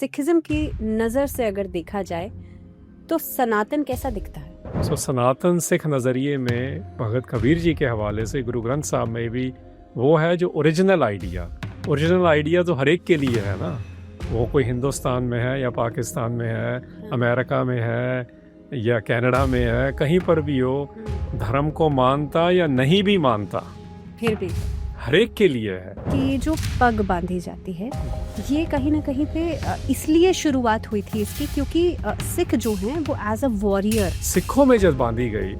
Sikhism की नज़र से अगर देखा जाए तो सनातन कैसा दिखता है? सनातन सिख नज़रिए में भगत कबीर जी के हवाले से गुरु ग्रंथ साहब में भी वो है जो ओरिजिनल आइडिया तो हर एक के लिए है ना। वो कोई हिंदुस्तान में है या पाकिस्तान में है, अमेरिका में है या कनाडा में है, कहीं पर भी हो, धर्म को मानता या नहीं भी मानता, फिर भी हर एक के लिए है कि जो पग बांधी जाती है ये कहीं ना कहीं पे इसलिए शुरुआत हुई थी इसकी क्योंकि सिख जो हैं वो एज अ वॉरियर सिखों में जब बांधी गई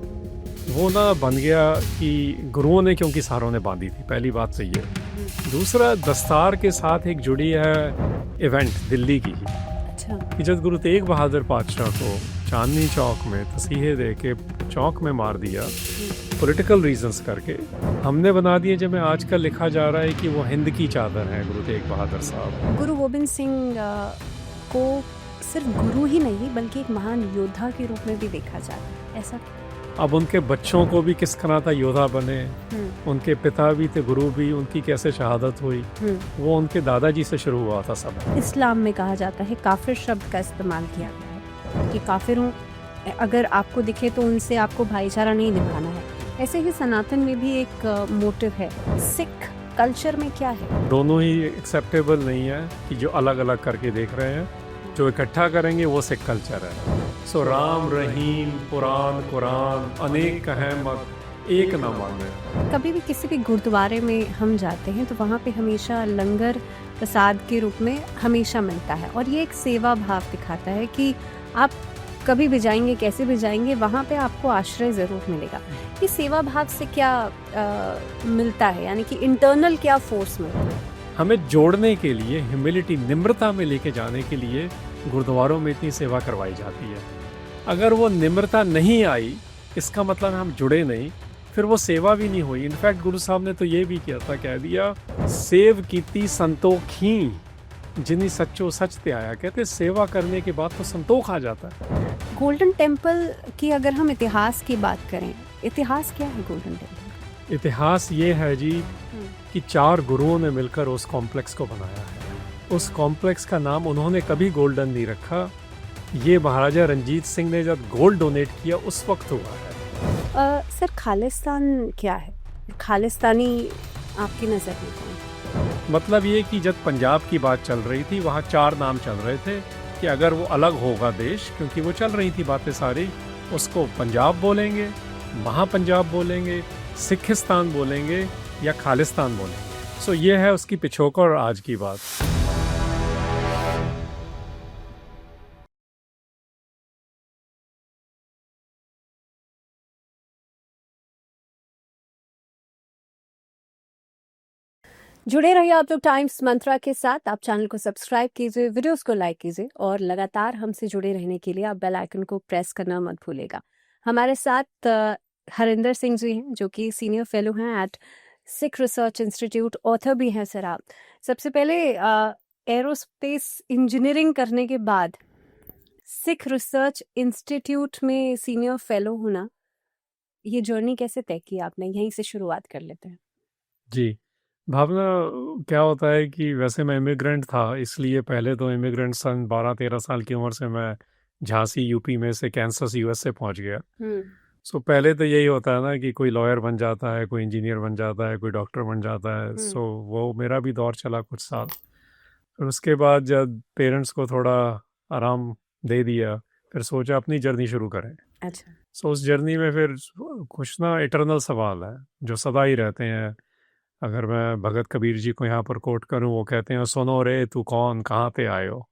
वो ना बन गया कि गुरुओं ने क्योंकि सारों ने बांधी थी, पहली बात तो ये। दूसरा, दस्तार के साथ एक जुड़ी है इवेंट दिल्ली की ही। अच्छा। कि जब गुरु तेग बहादुर पातशाह को चांदनी चौक में तसीहे दे के चौक में मार दिया पॉलिटिकल रीजंस करके, हमने बना दिए जब आजकल लिखा जा रहा है कि वो हिंद की चादर है गुरु तेग बहादुर साहब। गुरु गोविंद सिंह को सिर्फ गुरु ही नहीं बल्कि एक महान योद्धा के रूप में भी देखा जाता है, ऐसा? अब उनके बच्चों को भी किस तरह था योद्धा बने, उनके पिता भी थे गुरु भी, उनकी कैसे शहादत हुई, वो उनके दादाजी से शुरू हुआ था सब। इस्लाम में कहा जाता है काफिर शब्द का इस्तेमाल किया गया है कि काफिरों अगर आपको दिखे तो उनसे आपको भाईचारा नहीं निभाना है। ऐसे ही सनातन में भी एक मोटिव है। सिख कल्चर में क्या है? दोनों ही एक्सेप्टेबल नहीं है कि जो अलग अलग करके देख रहे हैं, जो इकट्ठा करेंगे वो सिख कल्चर है। सो राम रहीम पुराण कुरान अनेक कहें मत एक ना माने। कभी भी किसी भी गुरुद्वारे में हम जाते हैं तो वहाँ पे हमेशा लंगर प्रसाद के रूप में हमेशा मिलता है और ये एक सेवा भाव दिखाता है कि आप कभी भी जाएंगे, कैसे भी जाएंगे, वहाँ पे आपको आश्रय ज़रूर मिलेगा। ये सेवा भाव से क्या मिलता है, यानी कि इंटरनल क्या फोर्स मिलता है? हमें जोड़ने के लिए, ह्यूमिलिटी निम्रता में लेके जाने के लिए गुरुद्वारों में इतनी सेवा करवाई जाती है। अगर वो निम्रता नहीं आई, इसका मतलब हम जुड़े नहीं, फिर वो सेवा भी नहीं हुई। इनफैक्ट गुरु साहब ने तो ये भी किया था, कह दिया सेव कीती संतोखी जिन्हीं सच्चो सच ते आया। कहते सेवा करने के बाद तो संतोख आ जाता है। गोल्डन टेम्पल की अगर हम इतिहास की बात करें, इतिहास क्या है गोल्डन टेम्पल? इतिहास ये है जी कि 4 गुरुओं ने मिलकर उस कॉम्प्लेक्स को बनाया है। उस कॉम्प्लेक्स का नाम उन्होंने कभी गोल्डन नहीं रखा, ये महाराजा रंजीत सिंह ने जब गोल्ड डोनेट किया उस वक्त हुआ है। सर खालिस्तान क्या है? खालिस्तानी आपकी नज़र में कौन? मतलब ये कि जब पंजाब की बात चल रही थी वहाँ 4 नाम चल रहे थे कि अगर वो अलग होगा देश, क्योंकि वो चल रही थी बातें सारी, उसको पंजाब बोलेंगे, महापंजाब बोलेंगे, सिखिस्तान बोलेंगे या खालिस्तान बोलेंगे। सो ये है उसकी पिछोकड़ आज की बात। जुड़े रहिए आप लोग टाइम्स मंत्रा के साथ। आप चैनल को सब्सक्राइब कीजिए, वीडियोस को लाइक कीजिए और लगातार हमसे जुड़े रहने के लिए आप बेल आइकन को प्रेस करना मत भूलेगा। हमारे साथ हरिंदर सिंह जी हैं जो कि सीनियर फेलो हैं at Sikh research institute, author भी हैं। सर, आप सबसे पहले एरोस्पेस इंजीनियरिंग करने के बाद सिख रिसर्च इंस्टीट्यूट में सीनियर फेलो होना, ये जर्नी कैसे तय की आपने? यहीं से शुरुआत कर लेते हैं। जी, भावना क्या होता है कि वैसे मैं इमिग्रेंट था, इसलिए पहले तो इमिग्रेंट सन 12-13 साल की उम्र से मैं झांसी यूपी में से कैंसस यूएसए पहुंच गया। सो पहले तो यही होता है ना कि कोई लॉयर बन जाता है, कोई इंजीनियर बन जाता है, कोई डॉक्टर बन जाता है। सो वो मेरा भी दौर चला कुछ साल। फिर उसके बाद जब पेरेंट्स को थोड़ा आराम दे दिया, फिर सोचा अपनी जर्नी शुरू करें। अच्छा। सो उस जर्नी में फिर कुछ ना इटरनल सवाल है जो सदा ही रहते हैं। अगर मैं भगत कबीर जी को यहाँ पर कोट करूँ, वो कहते हैं सुनो रे तू कौन कहाँ पे आए हो,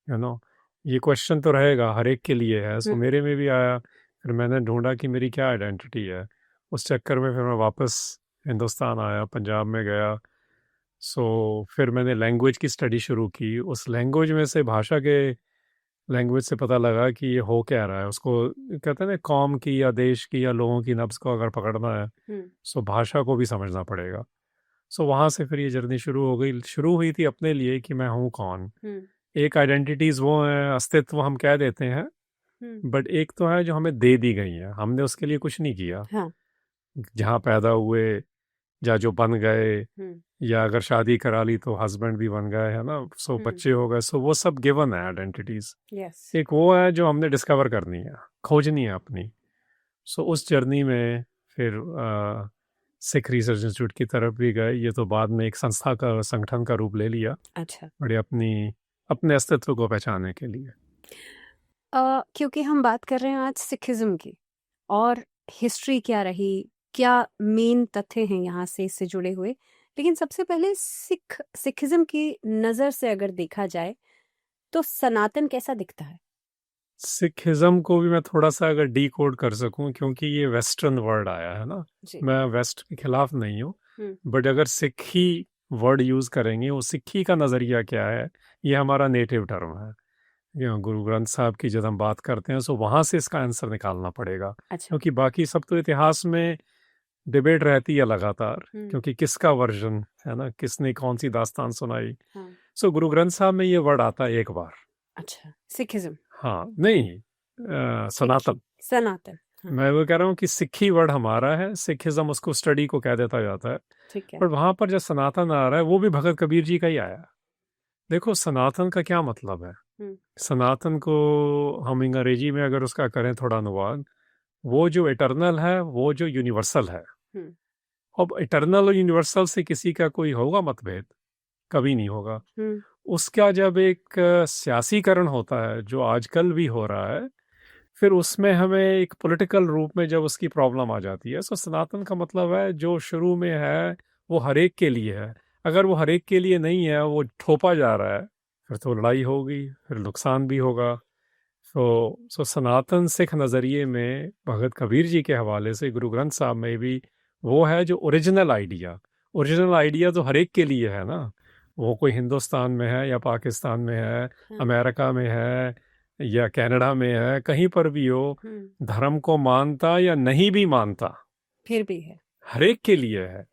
यू नो। ये क्वेश्चन तो रहेगा, हर एक के लिए है। सो मेरे में भी आया। फिर मैंने ढूंढा कि मेरी क्या आइडेंटिटी है। उस चक्कर में फिर मैं वापस हिंदुस्तान आया, पंजाब में गया। सो फिर मैंने लैंग्वेज की स्टडी शुरू की। उस लैंग्वेज में से, भाषा के लैंग्वेज से पता लगा कि ये हो क्या रहा है। उसको कहते हैं ना, कौम की या देश की या लोगों की नब्ज को अगर पकड़ना है सो भाषा को भी समझना पड़ेगा। सो वहाँ से फिर ये जर्नी शुरू हुई थी अपने लिए कि मैं हूँ कौन। एक आइडेंटिटीज वो हैं, अस्तित्व हम कह देते हैं, बट एक तो है जो हमें दे दी गई है, हमने उसके लिए कुछ नहीं किया। हाँ। जहाँ पैदा हुए, जहाँ जो बन गए, या अगर शादी करा ली तो हस्बैंड भी बन गए, है ना, सो बच्चे हो गए, सो वो सब गिवन है आइडेंटिटीज। यस। एक वो है जो हमने डिस्कवर करनी है, खोजनी है अपनी। सो उस जर्नी में फिर सिख रिसर्च इंस्टीट्यूट की तरफ भी गए। ये तो बाद में एक संस्था का, संगठन का रूप ले लिया, अच्छा। बड़े अपने अस्तित्व को पहचानने के लिए। क्योंकि हम बात कर रहे हैं आज सिखिज्म की, और हिस्ट्री क्या रही, क्या मेन तथ्य हैं यहाँ से इससे जुड़े हुए, लेकिन सबसे पहले सिखिज्म की नज़र से अगर देखा जाए तो सनातन कैसा दिखता है? सिखिज्म को भी मैं थोड़ा सा अगर डी कोड कर सकूं, क्योंकि ये वेस्टर्न वर्ड आया है ना, जी। मैं वेस्ट के खिलाफ नहीं हूँ, हम्म। बट अगर सिक्खी वर्ड यूज करेंगे, वो सिक्खी का नज़रिया क्या है, ये हमारा नेटिव टर्म है। गुरु ग्रंथ साहब की जब हम बात करते हैं, सो वहां से इसका आंसर निकालना पड़ेगा। अच्छा। क्योंकि बाकी सब तो इतिहास में डिबेट रहती है लगातार, हम्म। क्योंकि किसका वर्जन है ना, किसने कौन सी दास्तान सुनाई। हाँ। सो गुरु ग्रंथ साहब में ये वर्ड आता है एक बार। अच्छा, सिखिज्म। हाँ, नहीं, सनातन। सनातन। हाँ। मैं वो कह रहा हूँ कि सिक्खी वर्ड हमारा है, सिखिज्म उसको स्टडी को कह देता जाता है। ठीक है। पर वहां पर जब सनातन आ रहा है, वो भी भगत कबीर जी का ही आया। देखो सनातन का क्या मतलब है। सनातन को हम अंग्रेजी में अगर उसका करें थोड़ा अनुवाद, वो जो इटर्नल है, वो जो यूनिवर्सल है। अब इटर्नल और यूनिवर्सल से किसी का कोई होगा मतभेद? कभी नहीं होगा। उसका जब एक सियासीकरण होता है, जो आजकल भी हो रहा है, फिर उसमें हमें एक पॉलिटिकल रूप में जब उसकी प्रॉब्लम आ जाती है, तो सनातन का मतलब है जो शुरू में है वो हर एक के लिए है। अगर वो हर एक के लिए नहीं है, वो थोपा जा रहा है, फिर तो लड़ाई होगी, फिर नुकसान भी होगा। सो सनातन सिख नज़रिए में भगत कबीर जी के हवाले से गुरु ग्रंथ साहब में भी वो है जो ओरिजिनल आइडिया तो हर एक के लिए है ना। वो कोई हिंदुस्तान में है या पाकिस्तान में है, अमेरिका में है या कनाडा में है, कहीं पर भी हो, धर्म को मानता या नहीं भी मानता, फिर भी है, हर एक के लिए है।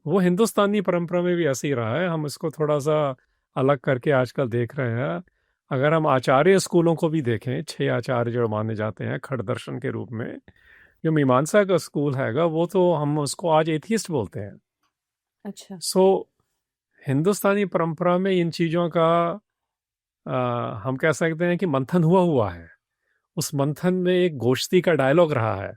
वो हिंदुस्तानी परंपरा में भी ऐसे ही रहा है। हम इसको थोड़ा सा अलग करके आजकल देख रहे हैं। अगर हम आचार्य स्कूलों को भी देखें, 6 आचार्य जो माने जाते हैं खड़ दर्शन के रूप में, जो मीमांसा का स्कूल हैगा, वो तो हम उसको आज एथियस्ट बोलते हैं। अच्छा। सो हिंदुस्तानी परंपरा में इन चीज़ों का हम कह सकते हैं कि मंथन हुआ है। उस मंथन में एक गोष्ठी का डायलॉग रहा है,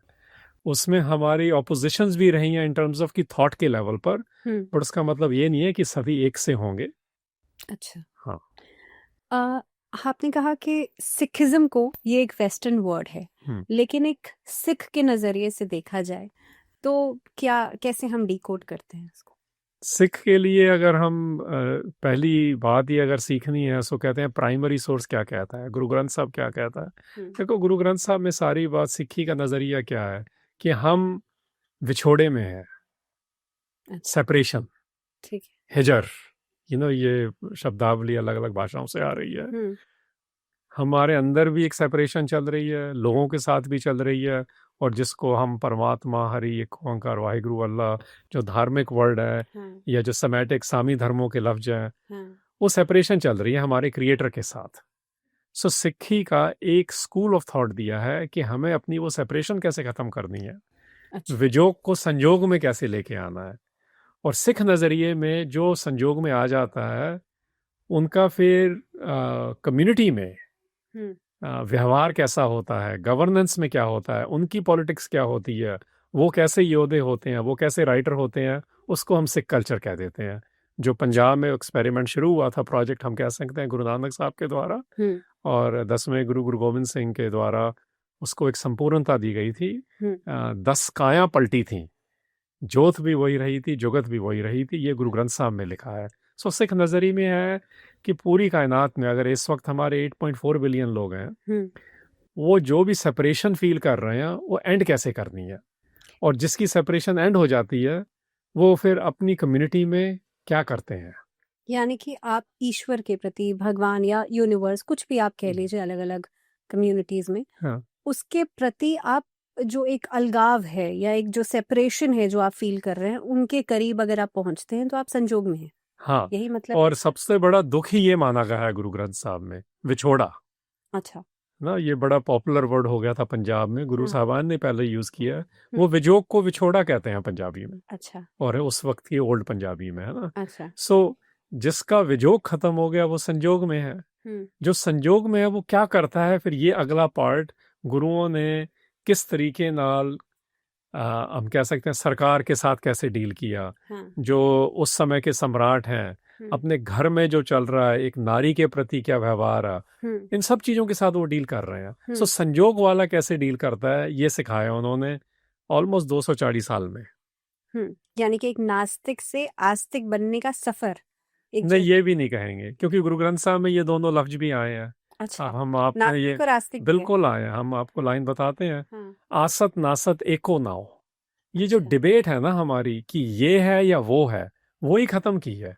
उसमें हमारी ऑपोजिशंस भी रही हैं इन टर्म्स ऑफ की थॉट के लेवल पर, बट उसका मतलब ये नहीं है कि सभी एक से होंगे। अच्छा। हाँ। आपने कहा कि सिखिज्म को ये एक वेस्टर्न वर्ड है, लेकिन एक सिख के नजरिए से देखा जाए तो कैसे हम डिकोड करते हैं इसको? सिख के लिए अगर हम पहली बात ही अगर सीखनी है, सो कहते हैं प्राइमरी सोर्स क्या कहता है, गुरु ग्रंथ साहब क्या कहता है। देखो गुरु ग्रंथ साहब में सारी बात, सिक्खी का नजरिया क्या है कि हम विछोड़े में है, सेपरेशन, ठीक है, हिजर, ये शब्दावली अलग अलग भाषाओं से आ रही है। हमारे अंदर भी एक सेपरेशन चल रही है, लोगों के साथ भी चल रही है, और जिसको हम परमात्मा, हरि, एक ओंकार, वाहिगुरु, अल्लाह, जो धार्मिक वर्ड है, या जो सेमेटिक सामी धर्मों के लफ्ज हैं, वो सेपरेशन चल रही है हमारे क्रिएटर के साथ। सो सिक्खी का एक स्कूल ऑफ थॉट दिया है कि हमें अपनी वो सेपरेशन कैसे खत्म करनी है। अच्छा। विजोग को संजोग में कैसे लेके आना है, और सिख नज़रिए में जो संजोग में आ जाता है, उनका फिर कम्युनिटी में व्यवहार कैसा होता है, गवर्नेंस में क्या होता है, उनकी पॉलिटिक्स क्या होती है, वो कैसे योद्धे होते हैं, वो कैसे राइटर होते हैं, उसको हम सिख कल्चर कह देते हैं। जो पंजाब में एक्सपेरिमेंट शुरू हुआ था, प्रोजेक्ट हम कह सकते हैं गुरु नानक साहब के द्वारा, और 10वें गुरु गोविंद सिंह के द्वारा उसको एक संपूर्णता दी गई थी। 10 कायां पलटी थी, जोत भी वही रही थी, जुगत भी वही रही थी, ये गुरु ग्रंथ साहब में लिखा है। सो सिख नज़रिए में है कि पूरी कायनात में अगर इस वक्त हमारे 8.4 बिलियन लोग हैं, वो जो भी सेपरेशन फील कर रहे हैं, वो एंड कैसे करनी है, और जिसकी सेपरेशन एंड हो जाती है, वो फिर अपनी कम्युनिटी में क्या करते हैं। यानी कि आप ईश्वर के प्रति, भगवान या यूनिवर्स, कुछ भी आप कह लीजिए, अलग अलग कम्युनिटीज में, हाँ, उसके प्रति आप जो एक अलगाव है या एक जो सेपरेशन है जो आप फील कर रहे हैं, उनके करीब अगर आप पहुंचते हैं तो आप संजोग में हैं। हाँ, यही मतलब। और सबसे बड़ा दुख ही ये माना गया है गुरु ग्रंथ साहब में, विछोड़ा। अच्छा। ना, ये बड़ा पॉपुलर वर्ड हो गया था पंजाब में, गुरु हाँ। साहबान ने पहले यूज किया है। हम्म। वो विजोग को विछोड़ा कहते हैं पंजाबी में, अच्छा। और उस वक्त की ओल्ड पंजाबी में, है ना। अच्छा। सो जिसका विजोग खत्म हो गया वो संजोग में है। जो संजोग में है वो क्या करता है फिर, ये अगला पार्ट गुरुओं ने किस तरीके नाल हम कह सकते हैं सरकार के साथ कैसे डील किया। हाँ। जो उस समय के सम्राट हैं, अपने घर में जो चल रहा है, एक नारी के प्रति क्या व्यवहार है, इन सब चीजों के साथ वो डील कर रहे हैं। सो संजोग वाला कैसे डील करता है ये सिखाया उन्होंने ऑलमोस्ट 240 साल में। यानी कि एक नास्तिक से आस्तिक बनने का सफर एक नहीं, ये भी नहीं कहेंगे, क्योंकि गुरु ग्रंथ साहब में ये दोनों लफ्ज भी आए हैं। अच्छा, हम आपने ये नास्तिक और आस्तिक भी है। बिल्कुल आए हैं, हम आपको लाइन बताते हैं। हाँ। आसत नासत एको नाओ। ये जो अच्छा। डिबेट है ना हमारी कि ये है या वो है, वो ही खत्म की है।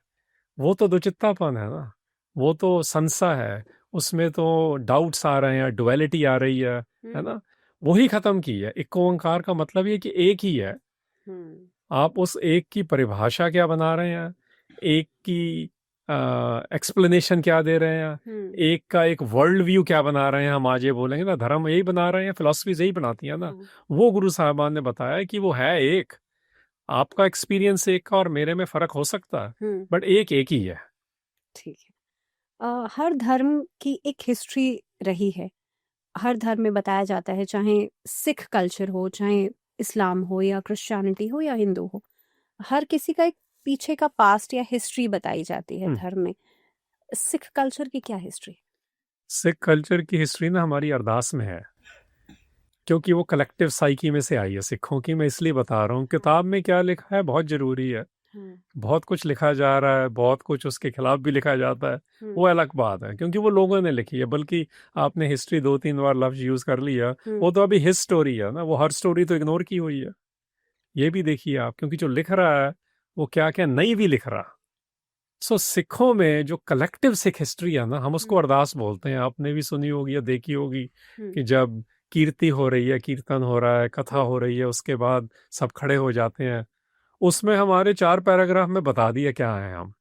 वो तो दुचित्तापन है ना, वो तो संसा है, उसमें तो डाउट्स आ रहे हैं, डुअलिटी आ रही है ना। वही खत्म की है। एक ओंकार का मतलब ये कि एक ही है। आप उस एक की परिभाषा क्या बना रहे हैं, एक की एक्सप्लेनेशन क्या दे रहे हैं, एक का एक वर्ल्ड व्यू क्या बना रहे हैं। हम आज ये बोलेंगे ना, धर्म यही बना रहे हैं, फिलॉसफीज यही बनाती हैं ना। वो गुरु साहबान ने बताया कि वो है एक। आपका एक्सपीरियंस एक का और मेरे में फर्क हो सकता है, बट एक ही है। ठीक है। हर धर्म की एक हिस्ट्री रही है। हर धर्म में बताया जाता है, चाहे सिख कल्चर हो, चाहे इस्लाम हो, या क्रिश्चियनिटी हो, या हिंदू हो, हर किसी का एक पीछे का पास्ट या हिस्ट्री बताई जाती है धर्म में। सिख कल्चर की क्या हिस्ट्री? सिख कल्चर की हिस्ट्री ना हमारी अरदास में है, क्योंकि वो कलेक्टिव साइकी में से आई है सिखों की। मैं इसलिए बता रहा हूँ, किताब में क्या लिखा है बहुत जरूरी है। बहुत कुछ लिखा जा रहा है, बहुत कुछ उसके खिलाफ भी लिखा जाता है, वो अलग बात है, क्योंकि वो लोगों ने लिखी है। बल्कि आपने हिस्ट्री 2-3 बार लफ्ज यूज कर लिया, वो तो अभी हिस स्टोरी है ना, वो हर स्टोरी तो इग्नोर की हुई है। ये भी देखिए आप, क्योंकि जो लिख रहा है वो क्या क्या नहीं भी लिख रहा। सो सिखों में जो कलेक्टिव सिख हिस्ट्री है ना, हम उसको अरदास बोलते हैं। आपने भी सुनी होगी या देखी होगी कि जब कीर्ति हो रही है, कीर्तन हो रहा है, कथा हो रही है, उसके बाद सब खड़े हो जाते हैं। उसमें हमारे 4 पैराग्राफ में बता दिया क्या है। हम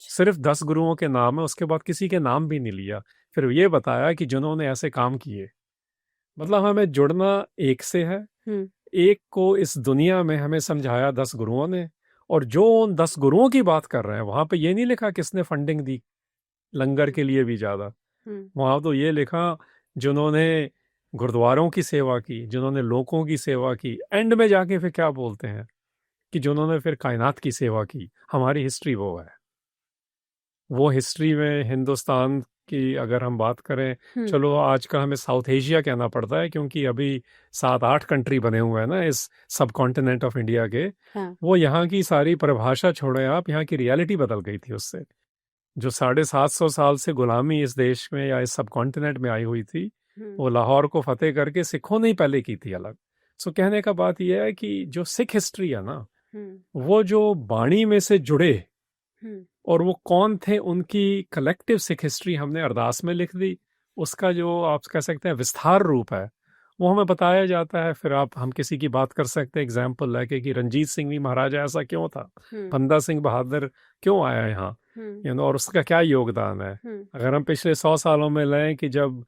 सिर्फ 10 गुरुओं के नाम है, उसके बाद किसी के नाम भी नहीं लिया। फिर ये बताया कि जिन्होंने ऐसे काम किए। मतलब हमें जुड़ना एक से है। एक को इस दुनिया में हमें समझाया 10 गुरुओं ने, और जो उन 10 गुरुओं की बात कर रहे हैं वहां पे ये नहीं लिखा किसने फंडिंग दी लंगर के लिए भी ज्यादा। वहां तो ये लिखा जिन्होंने गुरुद्वारों की सेवा की, जिन्होंने लोगों की सेवा की। एंड में जाके फिर क्या बोलते हैं कि जिन्होंने फिर कायनात की सेवा की। हमारी हिस्ट्री वो है। वो हिस्ट्री में हिंदुस्तान की अगर हम बात करें, चलो आज का हमें साउथ एशिया कहना पड़ता है, क्योंकि अभी 7-8 कंट्री बने हुए हैं ना इस सब कॉन्टिनेंट ऑफ इंडिया के। वो यहाँ की सारी परिभाषा छोड़े आप, यहाँ की रियलिटी बदल गई थी उससे। जो 750 साल से गुलामी इस देश में या इस सब कॉन्टिनेंट में आई हुई थी, वो लाहौर को फतेह करके सिखों ने ही पहले की थी अलग। सो कहने का बात यह है कि जो सिख हिस्ट्री है ना, वो जो बाणी में से जुड़े और वो कौन थे, उनकी कलेक्टिव सिख हिस्ट्री हमने अरदास में लिख दी। उसका जो आप कह सकते हैं विस्तार रूप है, वो हमें बताया जाता है। फिर हम किसी की बात कर सकते हैं एग्जाम्पल लेके कि रंजीत सिंह भी महाराजा ऐसा क्यों था, बंदा सिंह बहादुर क्यों आया यहाँ, और उसका क्या योगदान है। अगर हम पिछले 100 सालों में लें कि जब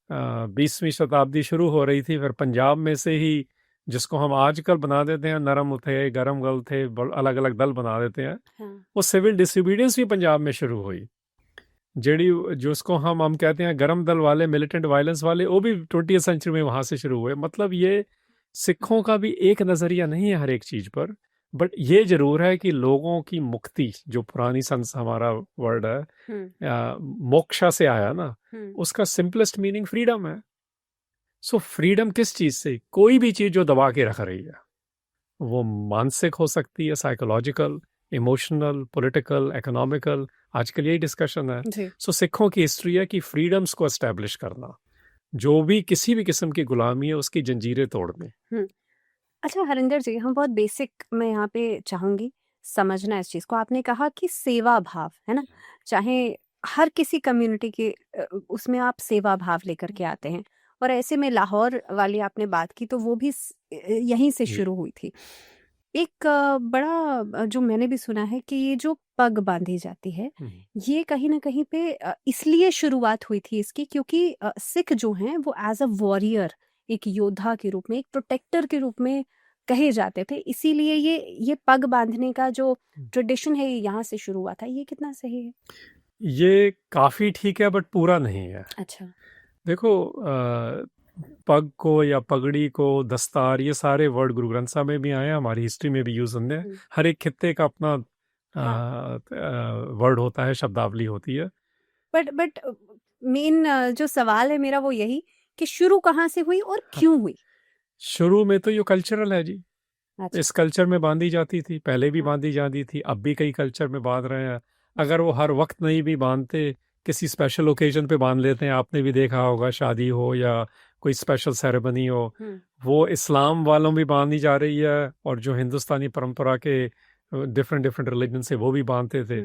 20वीं शताब्दी शुरू हो रही थी, फिर पंजाब में से ही, जिसको हम आजकल बना देते हैं नरम थे, गरम गल थे, अलग अलग दल बना देते हैं, वो सिविल डिसोबीडियंस भी पंजाब में शुरू हुई। जेडी जिसको हम कहते हैं गरम दल वाले, मिलिटेंट वायलेंस वाले, वो भी 20वीं सेंचुरी में वहां से शुरू हुए। मतलब ये सिखों का भी एक नजरिया नहीं है हर एक चीज पर, बट ये जरूर है कि लोगों की मुक्ति, जो पुरानी संस हमारा वर्ड है, मोक्षा से आया ना, उसका सिंपलेस्ट मीनिंग फ्रीडम है। सो फ्रीडम किस चीज से? कोई भी चीज जो दबा के रख रही है, वो मानसिक हो सकती है, साइकोलॉजिकल, इमोशनल, पॉलिटिकल, इकोनॉमिकल। आजकल यही डिस्कशन है। सो सिखों की हिस्ट्री है कि फ्रीडम्स को एस्टेब्लिश करना, जो भी किसी भी किस्म की गुलामी है उसकी जंजीरें तोड़ने। अच्छा हरिंदर जी, हम बहुत बेसिक मैं यहाँ पे चाहूंगी समझना इस चीज को। आपने कहा कि सेवा भाव है ना, चाहे हर किसी कम्युनिटी के उसमें आप सेवा भाव लेकर के आते हैं, और ऐसे में लाहौर वाली आपने बात की तो वो भी यहीं से शुरू हुई थी। एक बड़ा जो मैंने भी सुना है कि ये जो पग बांधी जाती है, ये कहीं न कहीं पे इसलिए शुरुआत हुई थी इसकी, क्योंकि सिख जो हैं वो एज़ अ वॉरियर, एक योद्धा के रूप में, एक प्रोटेक्टर के रूप में कहे जाते थे। इसीलिए ये पग बांधने का जो ट्रेडिशन है ये यहाँ से शुरू हुआ था। ये कितना सही है? ये काफ़ी ठीक है बट पूरा नहीं है। अच्छा। देखो पग को या पगड़ी को, दस्तार, ये सारे वर्ड गुरु ग्रंथ साहब में भी आए हैं, हमारी हिस्ट्री में भी यूज़ होते हैं। हर एक खित्ते का अपना वर्ड होता है, शब्दावली होती है। बट मेन जो सवाल है मेरा वो यही कि शुरू कहाँ से हुई और क्यों हुई? शुरू में तो ये कल्चरल है जी। अच्छा। इस कल्चर में बांधी जाती थी, पहले भी हाँ। बांधी जाती थी, अब भी कई कल्चर में बांध रहे हैं। अगर वो हर वक्त नहीं भी बांधते, किसी स्पेशल ओकेजन पे बांध लेते हैं। आपने भी देखा होगा, शादी हो या कोई स्पेशल सेरेमनी हो, वो इस्लाम वालों भी बांधी जा रही है, और जो हिंदुस्तानी परंपरा के डिफरेंट डिफरेंट रिलीजन से वो भी बांधते थे।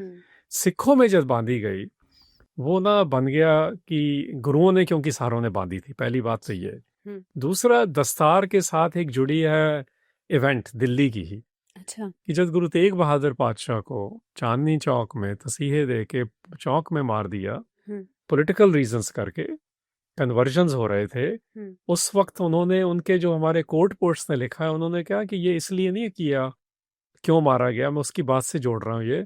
सिखों में जब बांधी गई, वो ना बन गया कि गुरुओं ने, क्योंकि सारों ने बांधी थी, पहली बात तो ये। दूसरा, दस्तार के साथ एक जुड़ी है इवेंट दिल्ली की ही। अच्छा। कि जब गुरु तेग बहादुर पातशाह को चांदनी चौक में तसीहे दे के चौक में मार दिया, पॉलिटिकल रीजंस करके, कन्वर्जन्स हो रहे थे, उस वक्त उन्होंने, उनके जो हमारे कोर्ट पोर्ट्स ने लिखा है, उन्होंने कहा कि ये इसलिए नहीं किया, क्यों मारा गया, मैं उसकी बात से जोड़ रहा हूँ ये।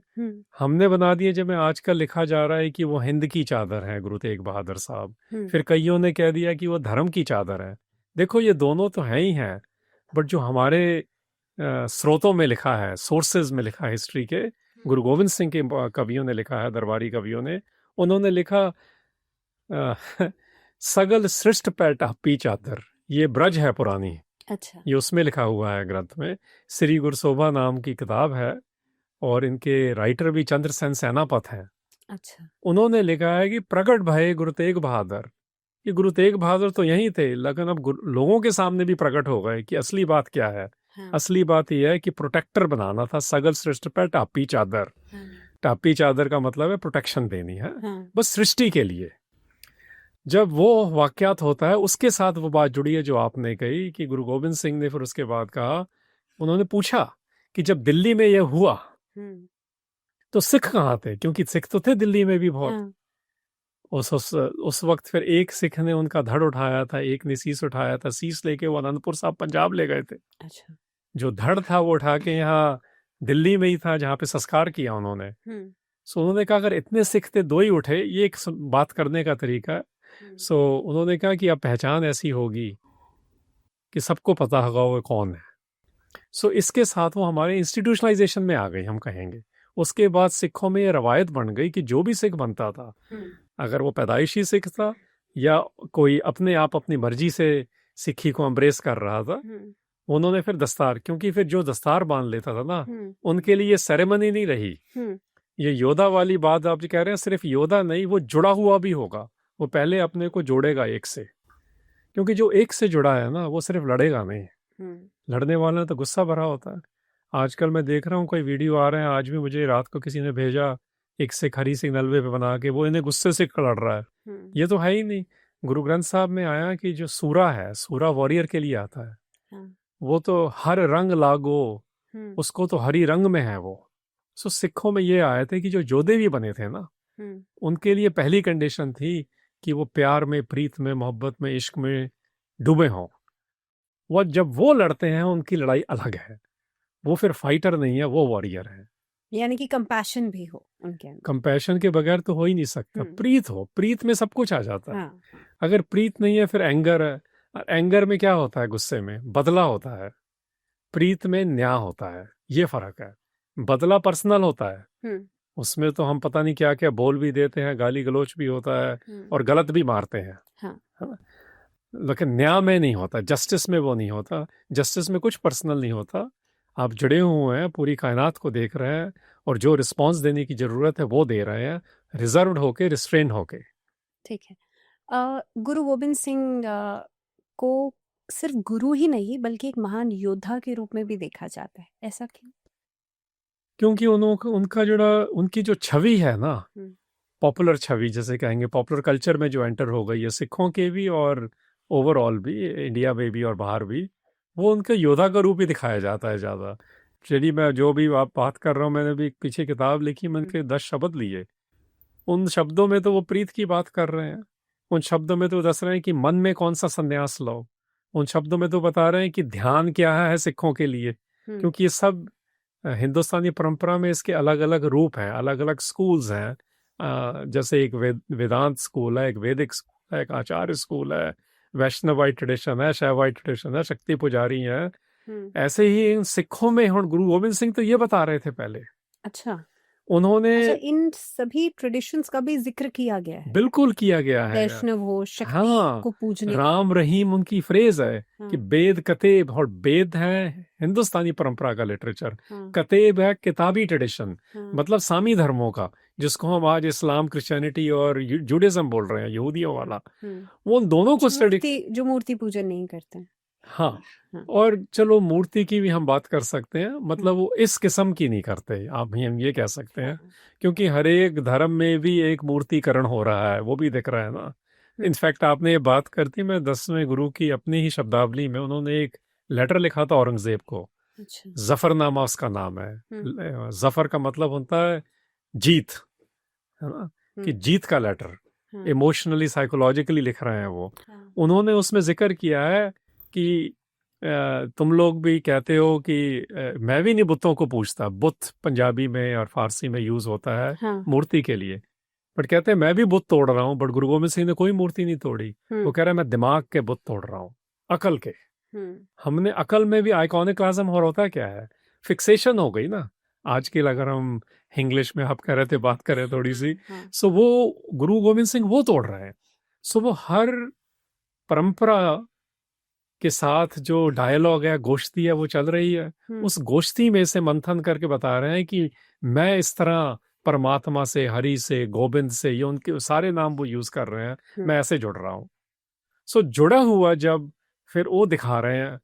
हमने बना दिए, जब मैं आजकल लिखा जा रहा है कि वो हिंद की चादर है गुरु तेग बहादुर साहब, फिर कईयों ने कह दिया कि वो धर्म की चादर है। देखो, ये दोनों तो हैं ही हैं, बट जो हमारे स्रोतों में लिखा है, सोर्सेज में लिखा है हिस्ट्री के, गुरु गोविंद सिंह के कवियों ने लिखा है, दरबारी कवियों ने, उन्होंने लिखा सगल सृष्ट पे टापी चादर, ये ब्रज है पुरानी। अच्छा। ये उसमें लिखा हुआ है ग्रंथ में। श्री गुरसोभा नाम की किताब है, और इनके राइटर भी चंद्रसेन सेनापत हैं। अच्छा। उन्होंने लिखा है कि प्रकट भय गुरु तेग बहादुर। ये गुरु तेग बहादुर तो यही थे, लेकिन अब लोगों के सामने भी प्रकट हो गए कि असली बात क्या है। असली बात यह है कि प्रोटेक्टर बनाना था, सगल सृष्टि पर टापी चादर। टापी चादर का मतलब है प्रोटेक्शन देनी है, बस सृष्टि के लिए। जब वो वाकयात होता है, उसके साथ वो बात जुड़ी है जो आपने कही कि गुरु गोविंद सिंह ने फिर उसके बाद कहा, उन्होंने पूछा कि जब दिल्ली में यह हुआ तो सिख कहाँ थे, क्योंकि सिख तो थे दिल्ली में भी बहुत। उस वक्त फिर एक सिख ने उनका धड़ उठाया था, एक ने शीश उठाया था, शीश लेके वो अनंतपुर साहब पंजाब ले गए थे। अच्छा। जो धड़ था वो उठा के यहाँ दिल्ली में ही था, जहाँ पे संस्कार किया उन्होंने। सो उन्होंने कहा, अगर इतने सिख थे, दो ही उठे, ये एक बात करने का तरीका है। सो उन्होंने कहा कि अब पहचान ऐसी होगी कि सबको पता होगा वो कौन है। सो इसके साथ वो हमारे इंस्टीट्यूशनलाइजेशन में आ गई, हम कहेंगे। उसके बाद सिखों में ये रवायत बन गई कि जो भी सिख बनता था, अगर वो पैदाइशी सिख था या कोई अपने आप अपनी मर्जी से सिखी को एम्ब्रेस कर रहा था, उन्होंने फिर दस्तार, क्योंकि फिर जो दस्तार बांध लेता था ना, उनके लिए सेरेमनी नहीं रही। ये योद्धा वाली बात आप जो कह रहे हैं, सिर्फ योद्धा नहीं, वो जुड़ा हुआ भी होगा। वो पहले अपने को जोड़ेगा एक से, क्योंकि जो एक से जुड़ा है ना, वो सिर्फ लड़ेगा नहीं। लड़ने वाला तो गुस्सा भरा होता है। आजकल मैं देख रहा हूँ कोई वीडियो आ रहे हैं, आज भी मुझे रात को किसी ने भेजा, एक सिख हरी सिंह नलवे पे बना के, वो इन्हें गुस्से से लड़ रहा है। ये तो है ही नहीं। गुरु ग्रंथ साहब में आया कि जो सूरा है, सूरा वॉरियर के लिए आता है। वो तो हर रंग लागो, उसको तो हरी रंग में है वो। सो सिखों में ये आए थे कि जो योद्धे भी बने थे ना, उनके लिए पहली कंडीशन थी कि वो प्यार में, प्रीत में, मोहब्बत में, इश्क में डूबे हों। वो जब वो लड़ते हैं, उनकी लड़ाई अलग है। वो फिर फाइटर नहीं है, वो वॉरियर है। यानी कि कंपैशन भी हो उनके अंदर। कंपैशन के बगैर तो हो ही नहीं सकता। प्रीत हो, प्रीत में सब कुछ आ जाता है। अगर प्रीत नहीं है, फिर एंगर है। एंगर में क्या होता है? गुस्से में बदला होता है, प्रीत में न्याय होता है। ये फर्क है। बदला पर्सनल होता है, उसमें तो हम पता नहीं क्या क्या बोल भी देते हैं, गाली गलोच भी होता है और गलत भी मारते हैं, है ना? लेकिन न्याय में नहीं होता, जस्टिस में वो नहीं होता। जस्टिस में कुछ पर्सनल नहीं होता। आप जुड़े हुए हैं, पूरी कायनात को देख रहे हैं, और जो रिस्पांस देने की जरूरत है वो दे रहे हैं, रिजर्व्ड होके, रिस्ट्रेन होके। ठीक है। गुरु गोविंद सिंह को सिर्फ गुरु ही नहीं बल्कि एक महान योद्धा के रूप में भी देखा जाता है, ऐसा क्यों? क्योंकि उनका उनकी जो छवि है ना, पॉपुलर छवि जैसे कहेंगे, पॉपुलर कल्चर में जो एंटर हो गई है, सिखों के भी और ओवरऑल भी, इंडिया में भी और बाहर भी, वो उनके योद्धा का रूप ही दिखाया जाता है ज़्यादा। चलिए, मैं जो भी आप बात कर रहा हूँ, मैंने भी एक पीछे किताब लिखी, मैंने के 10 शब्द लिए। उन शब्दों में तो वो प्रीत की बात कर रहे हैं, उन शब्दों में तो दस रहे हैं कि मन में कौन सा संन्यास लो, उन शब्दों में तो बता रहे हैं कि ध्यान क्या है सिखों के लिए। क्योंकि ये सब हिंदुस्तानी परंपरा में इसके अलग अलग रूप हैं, अलग अलग स्कूल्स हैं। जैसे एक वेदांत स्कूल है, एक वैदिक स्कूल है, एक आचार्य स्कूल है, वैष्णवाई ट्रेडिशन है, शैवाई ट्रेडिशन है, शक्ति पुजारी है। ऐसे ही इन सिखों में ਹੁਣ गुरु गोविंद सिंह तो ये बता रहे थे पहले। अच्छा, उन्होंने इन सभी ट्रेडिशंस का भी जिक्र किया गया है, बिल्कुल किया गया है। वैष्णव हो, शक्ति हाँ, को पूजने राम रहीम उनकी फ्रेज है कि हाँ, वेद कतेब, और वेद है हिंदुस्तानी परंपरा का लिटरेचर, हाँ, कतेब है किताबी ट्रेडिशन, हाँ, मतलब सामी धर्मों का, जिसको हम आज इस्लाम, क्रिश्चियनिटी और जुडिज्म बोल रहे हैं, यहूदियों वाला। वो उन दोनों को स्टडी, जो मूर्ति पूजन नहीं करते हैं। हाँ, हाँ, और चलो मूर्ति की भी हम बात कर सकते हैं, मतलब वो इस किस्म की नहीं करते, आप हम ये कह सकते हैं, क्योंकि हर एक धर्म में भी एक मूर्तिकरण हो रहा है, वो भी दिख रहा है ना। इनफैक्ट आपने ये बात करती, मैं 10वें गुरु की अपनी ही शब्दावली में उन्होंने एक लेटर लिखा था औरंगजेब को। अच्छा, जफरनामा उसका नाम है। जफर का मतलब होता है जीत, है ना, कि जीत का लेटर, इमोशनली साइकोलॉजिकली लिख रहे हैं वो। उन्होंने उसमें जिक्र किया है कि तुम लोग भी कहते हो कि मैं भी नहीं बुतों को पूछता, बुत पंजाबी में और फारसी में यूज होता है मूर्ति के लिए, बट कहते हैं मैं भी बुत तोड़ रहा हूँ, बट गुरु गोविंद सिंह ने कोई मूर्ति नहीं तोड़ी। वो कह रहा है मैं दिमाग के बुत तोड़ रहा हूँ, अकल के। हमने अकल में भी आइकॉनिकलिज्म, और होता क्या है, फिक्सेशन हो गई ना। आज की अगर हम इंग्लिश में आप कह रहे थे बात करें थोड़ी सी, सो वो गुरु गोविंद सिंह वो तोड़ रहे हैं। सो वो हर परंपरा के साथ जो डायलॉग है, गोश्ती है, वो चल रही है। उस गोश्ती में से मंथन करके बता रहे हैं कि मैं इस तरह परमात्मा से, हरि से, गोविंद से, ये उनके सारे नाम वो यूज कर रहे हैं, मैं ऐसे जुड़ रहा हूँ। सो जुड़ा हुआ जब फिर वो दिखा रहे हैं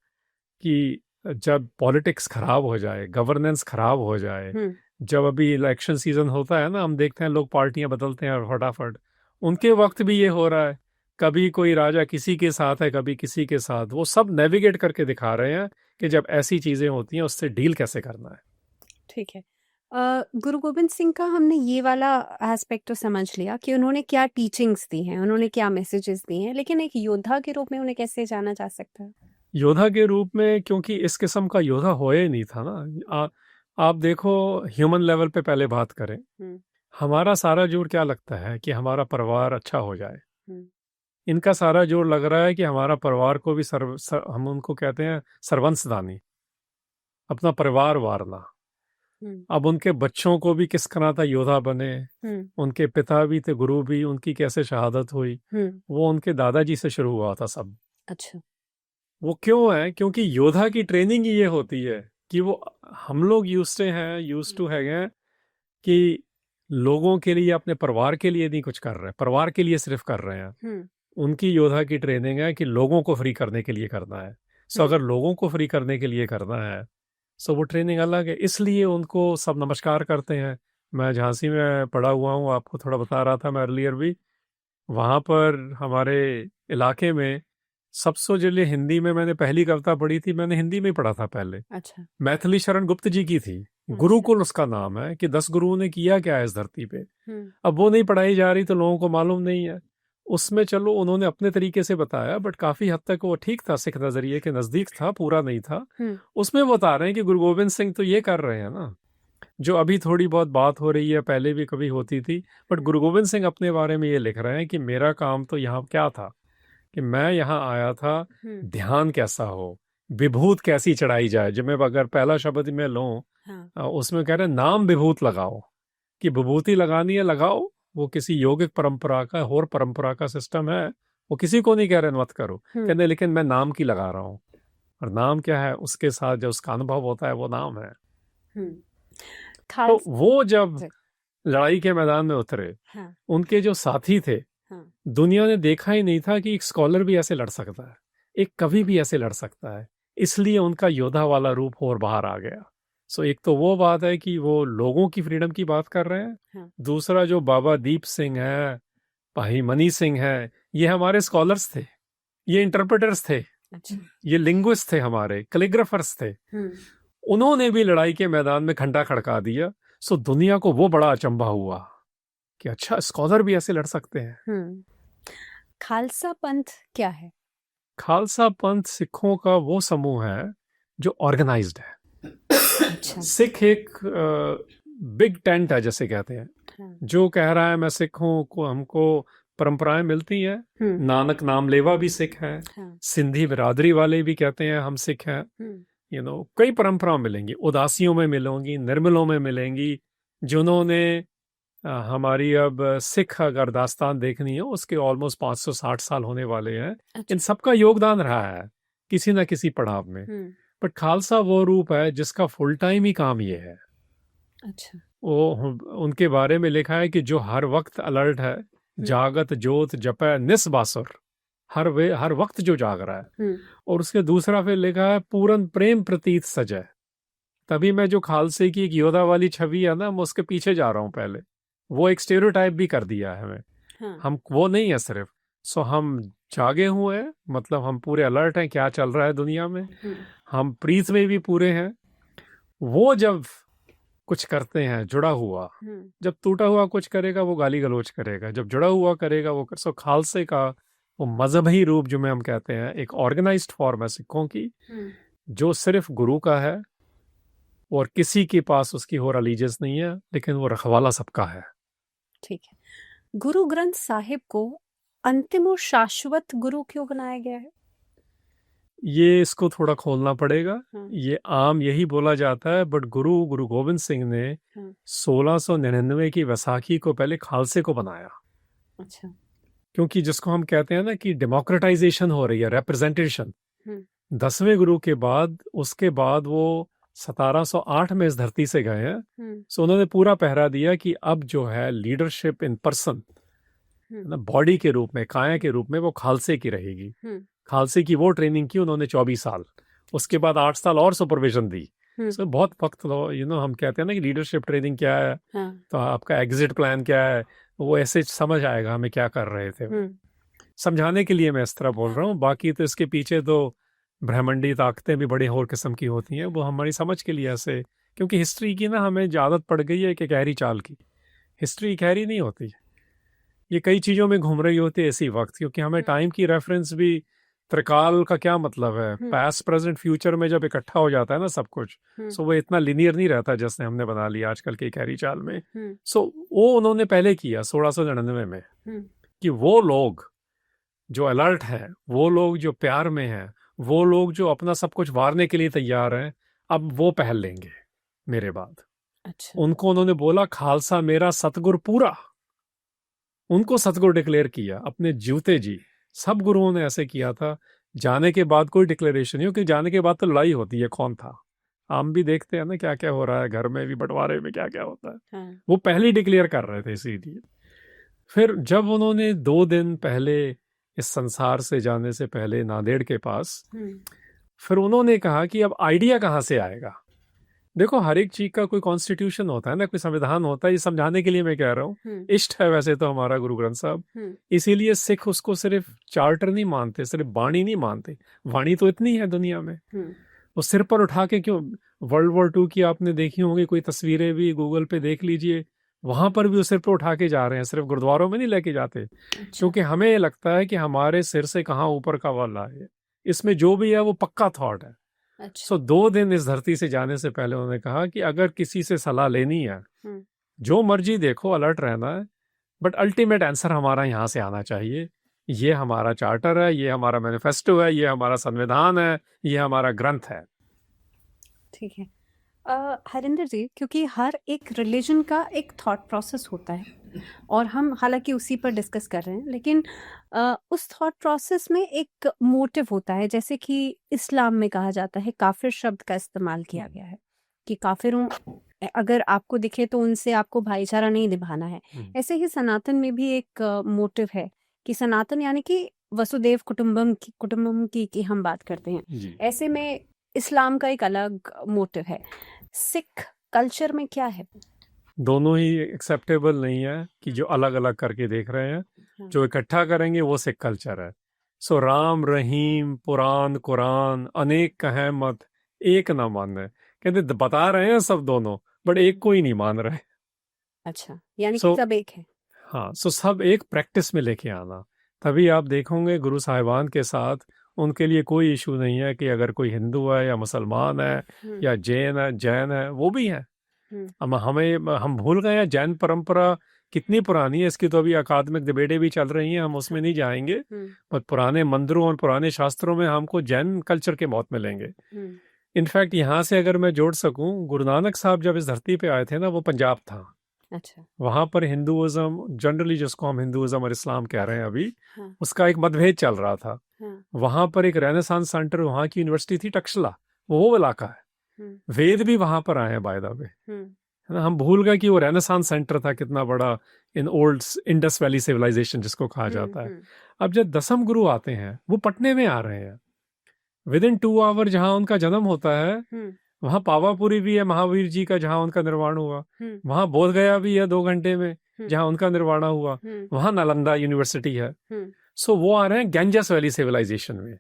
कि जब पॉलिटिक्स खराब हो जाए, गवर्नेंस खराब हो जाए, जब अभी इलेक्शन सीजन होता है ना, हम देखते हैं लोग पार्टियां बदलते हैं फटाफट, उनके वक्त भी ये हो रहा है, कभी कोई राजा किसी के साथ है, कभी किसी के साथ। वो सब नेविगेट करके दिखा रहे हैं कि जब ऐसी चीजें होती हैं उससे डील कैसे करना है। ठीक है, गुरु गोविंद सिंह का हमने ये वाला एस्पेक्ट तो समझ लिया कि उन्होंने क्या टीचिंग्स दी हैं, उन्होंने क्या मैसेजेस दिए हैं, लेकिन एक योद्धा के रूप में उन्हें कैसे जाना जा सकता है? योद्धा के रूप में, क्योंकि इस किस्म का योद्धा होया ही नहीं था ना। आप देखो, ह्यूमन लेवल पे पहले बात करें, हमारा सारा जोर क्या लगता है कि हमारा परिवार अच्छा हो जाए। इनका सारा जोर लग रहा है कि हमारा परिवार को भी हम उनको कहते हैं सर्वंसदानी, अपना परिवार वारना। अब उनके बच्चों को भी किस तरह था योद्धा बने, उनके पिता भी थे गुरु भी, उनकी कैसे शहादत हुई, वो उनके दादाजी से शुरू हुआ था सब। अच्छा, वो क्यों है? क्योंकि योद्धा की ट्रेनिंग ही ये होती है कि वो, हम लोग यूज टू है कि लोगों के लिए, अपने परिवार के लिए नहीं कुछ कर रहे हैं, परिवार के लिए सिर्फ कर रहे हैं। उनकी योद्धा की ट्रेनिंग है कि लोगों को फ्री करने के लिए करना है। सो अगर लोगों को फ्री करने के लिए करना है, सो वो ट्रेनिंग अलग है, इसलिए उनको सब नमस्कार करते हैं। मैं झांसी में पढ़ा हुआ हूँ, आपको थोड़ा बता रहा था मैं अर्लियर भी, वहाँ पर हमारे इलाके में सबसे जल्दी हिंदी में मैंने पहली कविता पढ़ी थी, मैंने हिंदी में ही पढ़ा था पहले। अच्छा, मैथिली शरण गुप्त जी की थी। गुरुकुल उसका नाम है, कि 10 गुरुओं ने किया क्या है इस धरती पे। अब वो नहीं पढ़ाई जा रही तो लोगों को मालूम नहीं है। उसमें चलो उन्होंने अपने तरीके से बताया, बट काफी हद तक वो ठीक था, सिख नजरिए के नजदीक था, पूरा नहीं था। उसमें बता रहे हैं कि गुरु गोविंद सिंह तो ये कर रहे हैं ना, जो अभी थोड़ी बहुत बात हो रही है, पहले भी कभी होती थी, बट गुरु गोविंद सिंह अपने बारे में ये लिख रहे हैं कि मेरा काम तो यहाँ क्या था, कि मैं यहाँ आया था ध्यान कैसा हो, विभूत कैसी चढ़ाई जाए। जब मैं अगर पहला शब्द में लूं, उसमें कह रहे हैं नाम विभूत लगाओ, कि विभूति लगानी है लगाओ। वो किसी योगिक परंपरा का और परंपरा का सिस्टम है, वो किसी को नहीं कह रहे मत करो, कहते लेकिन मैं नाम की लगा रहा हूँ। और नाम क्या है, उसके साथ जो उसका अनुभव होता है वो नाम है। तो वो जब लड़ाई के मैदान में उतरे, उनके जो साथी थे, दुनिया ने देखा ही नहीं था कि एक स्कॉलर भी ऐसे लड़ सकता है, एक कवि भी ऐसे लड़ सकता है, इसलिए उनका योद्धा वाला रूप और बाहर आ गया। सो एक तो वो बात है कि वो लोगों की फ्रीडम की बात कर रहे हैं। दूसरा जो बाबा दीप सिंह है, भाई मनी सिंह है, ये हमारे स्कॉलर्स थे, ये इंटरप्रेटर्स थे, ये लिंग्विस्ट थे, हमारे कैलीग्राफर्स थे। उन्होंने भी लड़ाई के मैदान में खंडा खड़का दिया। सो दुनिया को वो बड़ा अचंभा हुआ कि अच्छा, स्कॉलर भी ऐसे लड़ सकते हैं। खालसा पंथ क्या है? खालसा पंथ सिखों का वो समूह है जो ऑर्गेनाइज्ड है। अच्छा। सिख एक बिग टेंट है, जैसे कहते हैं। हाँ। जो कह रहा है मैं सिख हूं, को हमको परंपराएं मिलती हैं। नानक नामलेवा भी सिख है। हाँ। सिंधी बिरादरी वाले भी कहते हैं हम सिख हैं। कई परंपराएं मिलेंगी, उदासियों में मिलेंगी, निर्मलों में मिलेंगी, जिन्होंने हमारी अब सिख अगर दास्तान देखनी है उसके ऑलमोस्ट 560 साल होने वाले हैं। अच्छा। इन सबका योगदान रहा है किसी ना किसी पड़ाव में। बट खालसा वो रूप है जिसका फुल टाइम ही काम ये है। अच्छा। वो उनके बारे में लिखा है कि जो हर वक्त अलर्ट है, जागत जोत जपै निस्बासुर, हर वक्त जो जाग रहा है। और उसके दूसरा फिर लिखा है पूरन प्रेम प्रतीत सजय। तभी मैं जो खालसे की एक योद्धा वाली छवि है ना, मैं उसके पीछे जा रहा हूँ। पहले वो एक स्टेरियोटाइप भी कर दिया है हमें। हाँ। हम वो नहीं है सिर्फ। सो हम जागे हुए हैं, मतलब हम पूरे अलर्ट हैं क्या चल रहा है दुनिया में। हम प्रीत में भी पूरे हैं। वो जब कुछ करते हैं जुड़ा हुआ, जब टूटा हुआ कुछ करेगा वो गाली गलौज करेगा, जब जुड़ा हुआ करेगा वो सो खालसे का वो मजहबी रूप जो में हम कहते हैं, एक ऑर्गेनाइज्ड फॉर्म है सिखों की, जो सिर्फ गुरु का है और किसी के पास उसकी हो रिलीजियस नहीं है, लेकिन वो रखवाला सबका है। ठीक है। गुरु ग्रंथ साहिब को अंतिम और शाश्वत गुरु क्यों बनाया गया है? ये इसको थोड़ा खोलना पड़ेगा। ये आम यही बोला जाता है, बट गुरु गोविंद सिंह ने 1699 की वैसाखी को पहले खालसे को बनाया। अच्छा। क्योंकि जिसको हम कहते हैं ना कि डेमोक्रेटाइजेशन हो रही है, रिप्रेजेंटेशन। 10वें गुरु के बाद, उसके बाद वो 1708 में इस धरती से गए हैं। सो उन्होंने पूरा पहरा दिया कि अब जो है लीडरशिप इन पर्सन, बॉडी के रूप में, काया के रूप में, वो खालसे की रहेगी। खालसे की वो ट्रेनिंग की उन्होंने 24 साल, उसके बाद 8 साल और सुपरविजन दी। सो बहुत वक्त हम कहते हैं ना कि लीडरशिप ट्रेनिंग क्या है। तो आपका एग्जिट प्लान क्या है, वो ऐसे समझ आएगा हमें क्या कर रहे थे। समझाने के लिए मैं इस तरह बोल रहा हूँ। बाकी तो इसके पीछे तो ब्रह्मांडी ताकतें भी बड़ी और किस्म की होती हैं, वो हमारी समझ के लिए ऐसे। क्योंकि हिस्ट्री की ना हमें आदत पड़ गई है कि गहरी चाल की। हिस्ट्री गहरी नहीं होती, ये कई चीज़ों में घूम रही होती है इसी वक्त। क्योंकि हमें टाइम की रेफरेंस भी, त्रिकाल का क्या मतलब है, पास्ट प्रेजेंट फ्यूचर में जब इकट्ठा हो जाता है ना सब कुछ, सो वो इतना लिनियर नहीं रहता जैसे हमने बना लिया आजकल की गहरी चाल में। सो वो उन्होंने पहले किया 1699 में कि वो लोग जो अलर्ट है, वो लोग जो प्यार में हैं, वो लोग जो अपना सब कुछ वारने के लिए तैयार हैं, अब वो पहल लेंगे मेरे बाद। अच्छा। उनको उन्होंने बोला खालसा मेरा सतगुरु पूरा। उनको सतगुरु डिक्लेयर किया अपने जूते जी। सब गुरुओं ने ऐसे किया था। जाने के बाद कोई डिक्लेरेशन नहीं, क्योंकि जाने के बाद तो लड़ाई होती है कौन था। हम भी देखते हैं ना क्या क्या हो रहा है घर में भी, बंटवारे में क्या क्या होता है। वो पहले ही डिक्लेयर कर रहे थे इसीलिए। फिर जब उन्होंने 2 दिन पहले इस संसार से जाने से पहले नांदेड़ के पास, फिर उन्होंने कहा कि अब आइडिया कहाँ से आएगा। देखो हर एक चीज का कोई कॉन्स्टिट्यूशन होता है ना, कोई संविधान होता है। ये समझाने के लिए मैं कह रहा हूँ। इष्ट है वैसे तो हमारा गुरु ग्रंथ साहब, इसीलिए सिख उसको सिर्फ चार्टर नहीं मानते, सिर्फ वाणी नहीं मानते। वाणी तो इतनी है दुनिया में, वो सिर पर उठा के क्यों। वर्ल्ड वॉर 2 की आपने देखी होंगी कोई तस्वीरें भी गूगल पे देख लीजिए, वहां पर भी वो सिर पर उठा के जा रहे हैं, सिर्फ गुरुद्वारों में नहीं लेके जाते। क्योंकि हमें लगता है कि हमारे सिर से कहाँ ऊपर का वाला है, इसमें जो भी है वो पक्का थॉट है। सो 2 दिन इस धरती से जाने से पहले उन्होंने कहा कि अगर किसी से सलाह लेनी है, जो मर्जी देखो, अलर्ट रहना है, बट अल्टीमेट आंसर हमारा यहाँ से आना चाहिए। ये हमारा चार्टर है, ये हमारा मैनिफेस्टो है, ये हमारा संविधान है, ये हमारा ग्रंथ है। ठीक है। हरिंदर जी, क्योंकि हर एक रिलीजन का एक थॉट प्रोसेस होता है और हम हालांकि उसी पर डिस्कस कर रहे हैं, लेकिन उस थॉट प्रोसेस में एक मोटिव होता है। जैसे कि इस्लाम में कहा जाता है, काफिर शब्द का इस्तेमाल किया गया है कि काफिरों अगर आपको दिखे तो उनसे आपको भाईचारा नहीं निभाना है। ऐसे ही सनातन में भी एक मोटिव है कि सनातन यानी कि वसुदेव कुटुंबम की हम बात करते हैं। ऐसे में इस्लाम का एक अलग मोटिव है। सिख कल्चर में क्या है? दोनों ही एक्सेप्टेबल नहीं है कि जो अलग अलग करके देख रहे हैं। जो इकट्ठा करेंगे वो सिख कल्चर है। सो राम रहीम पुराण कुरान अनेक कहें मत एक न माने। कहते बता रहे हैं सब दोनों, बट एक को ही नहीं मान रहे। अच्छा, यानी सो कि सब एक है। हाँ, सो सब एक प्रैक्टिस में लेके आना, तभी आप देखोगे गुरु साहिबान के साथ उनके लिए कोई इशू नहीं है कि अगर कोई हिंदू है या मुसलमान है या जैन है, वो भी है। हम भूल गए हैं जैन परंपरा कितनी पुरानी है, इसकी तो अभी अकादमिक डिबेटें भी चल रही हैं, हम उसमें नहीं जाएंगे। पर पुराने मंदिरों और पुराने शास्त्रों में हमको जैन कल्चर के बहुत मिलेंगे। इनफैक्ट यहाँ से अगर मैं जोड़ सकूं, गुरु नानक साहब जब इस धरती पे आए थे ना, वो पंजाब था। अच्छा। वहां पर हिंदुइज्म जनरली, जिसको हम हिंदुइज्म और इस्लाम कह रहे हैं अभी, हाँ। उसका एक मतभेद चल रहा था। हाँ। वहां पर एक रेनेसांस सेंटर, वहां की यूनिवर्सिटी थी टक्सला, वो इलाका है। वेद भी वहां पर आए हैं बाय द वे, है ना। हम भूल गए कि वो रेनेसांस सेंटर था कितना बड़ा, in old Indus Valley civilisation जिसको कहा जाता है। अब जब दसम गुरु आते हैं, वो पटने में आ रहे हैं, विद इन 2 आवर जहां उनका जन्म होता है, वहां पावापुरी भी है महावीर जी का जहां उनका निर्वाण हुआ, वहां बोध गया भी है 2 घंटे में जहां उनका निर्वाण हुआ, वहां नालंदा यूनिवर्सिटी है। सो वो आ रहे हैं गैंजस वैली सिविलाइजेशन में।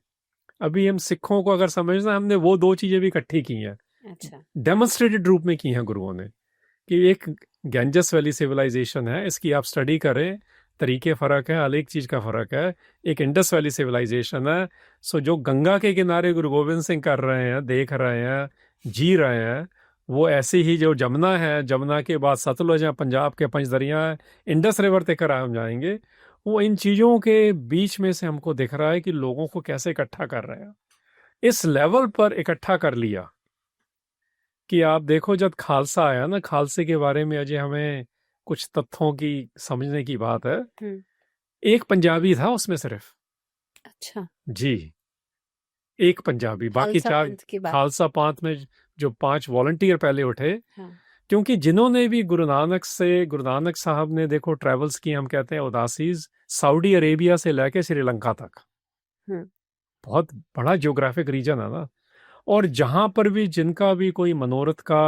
अभी हम सिखों को अगर समझना, हमने वो 2 चीजें भी इकट्ठी की हैं। अच्छा। डेमोन्स्ट्रेटेड रूप में की हैं गुरुओं ने, कि एक गैंजस वैली सिविलाइजेशन है, इसकी आप स्टडी करें, तरीके फर्क है, हर एक चीज का फर्क है। एक इंडस वैली सिविलाइजेशन है। सो जो गंगा के किनारे गुरु गोविंद सिंह कर रहे हैं, देख रहे हैं, जी रहे हैं, वो ऐसी ही जो जमुना है, जमुना के बाद सतलुज है, पंजाब के पंचदरिया है, इंडस रिवर तक हम जाएंगे, वो इन चीजों के बीच में से हमको दिख रहा है कि लोगों को कैसे इकट्ठा कर रहे हैं। इस लेवल पर इकट्ठा कर लिया कि आप देखो, जब खालसा आया ना, खालसे के बारे में अजय हमें कुछ तथ्यों की समझने की बात है। एक पंजाबी था उसमें सिर्फ। अच्छा जी, एक पंजाबी, बाकी 4 खालसा पंथ में जो 5 वॉलंटियर पहले उठे। हाँ। क्योंकि जिन्होंने भी गुरु नानक साहब ने देखो ट्रेवल्स की, हम कहते हैं उदासीज, सऊदी अरेबिया से लेके श्रीलंका तक, बहुत बड़ा ज्योग्राफिक रीजन है ना। और जहां पर भी जिनका भी कोई मनोरथ का,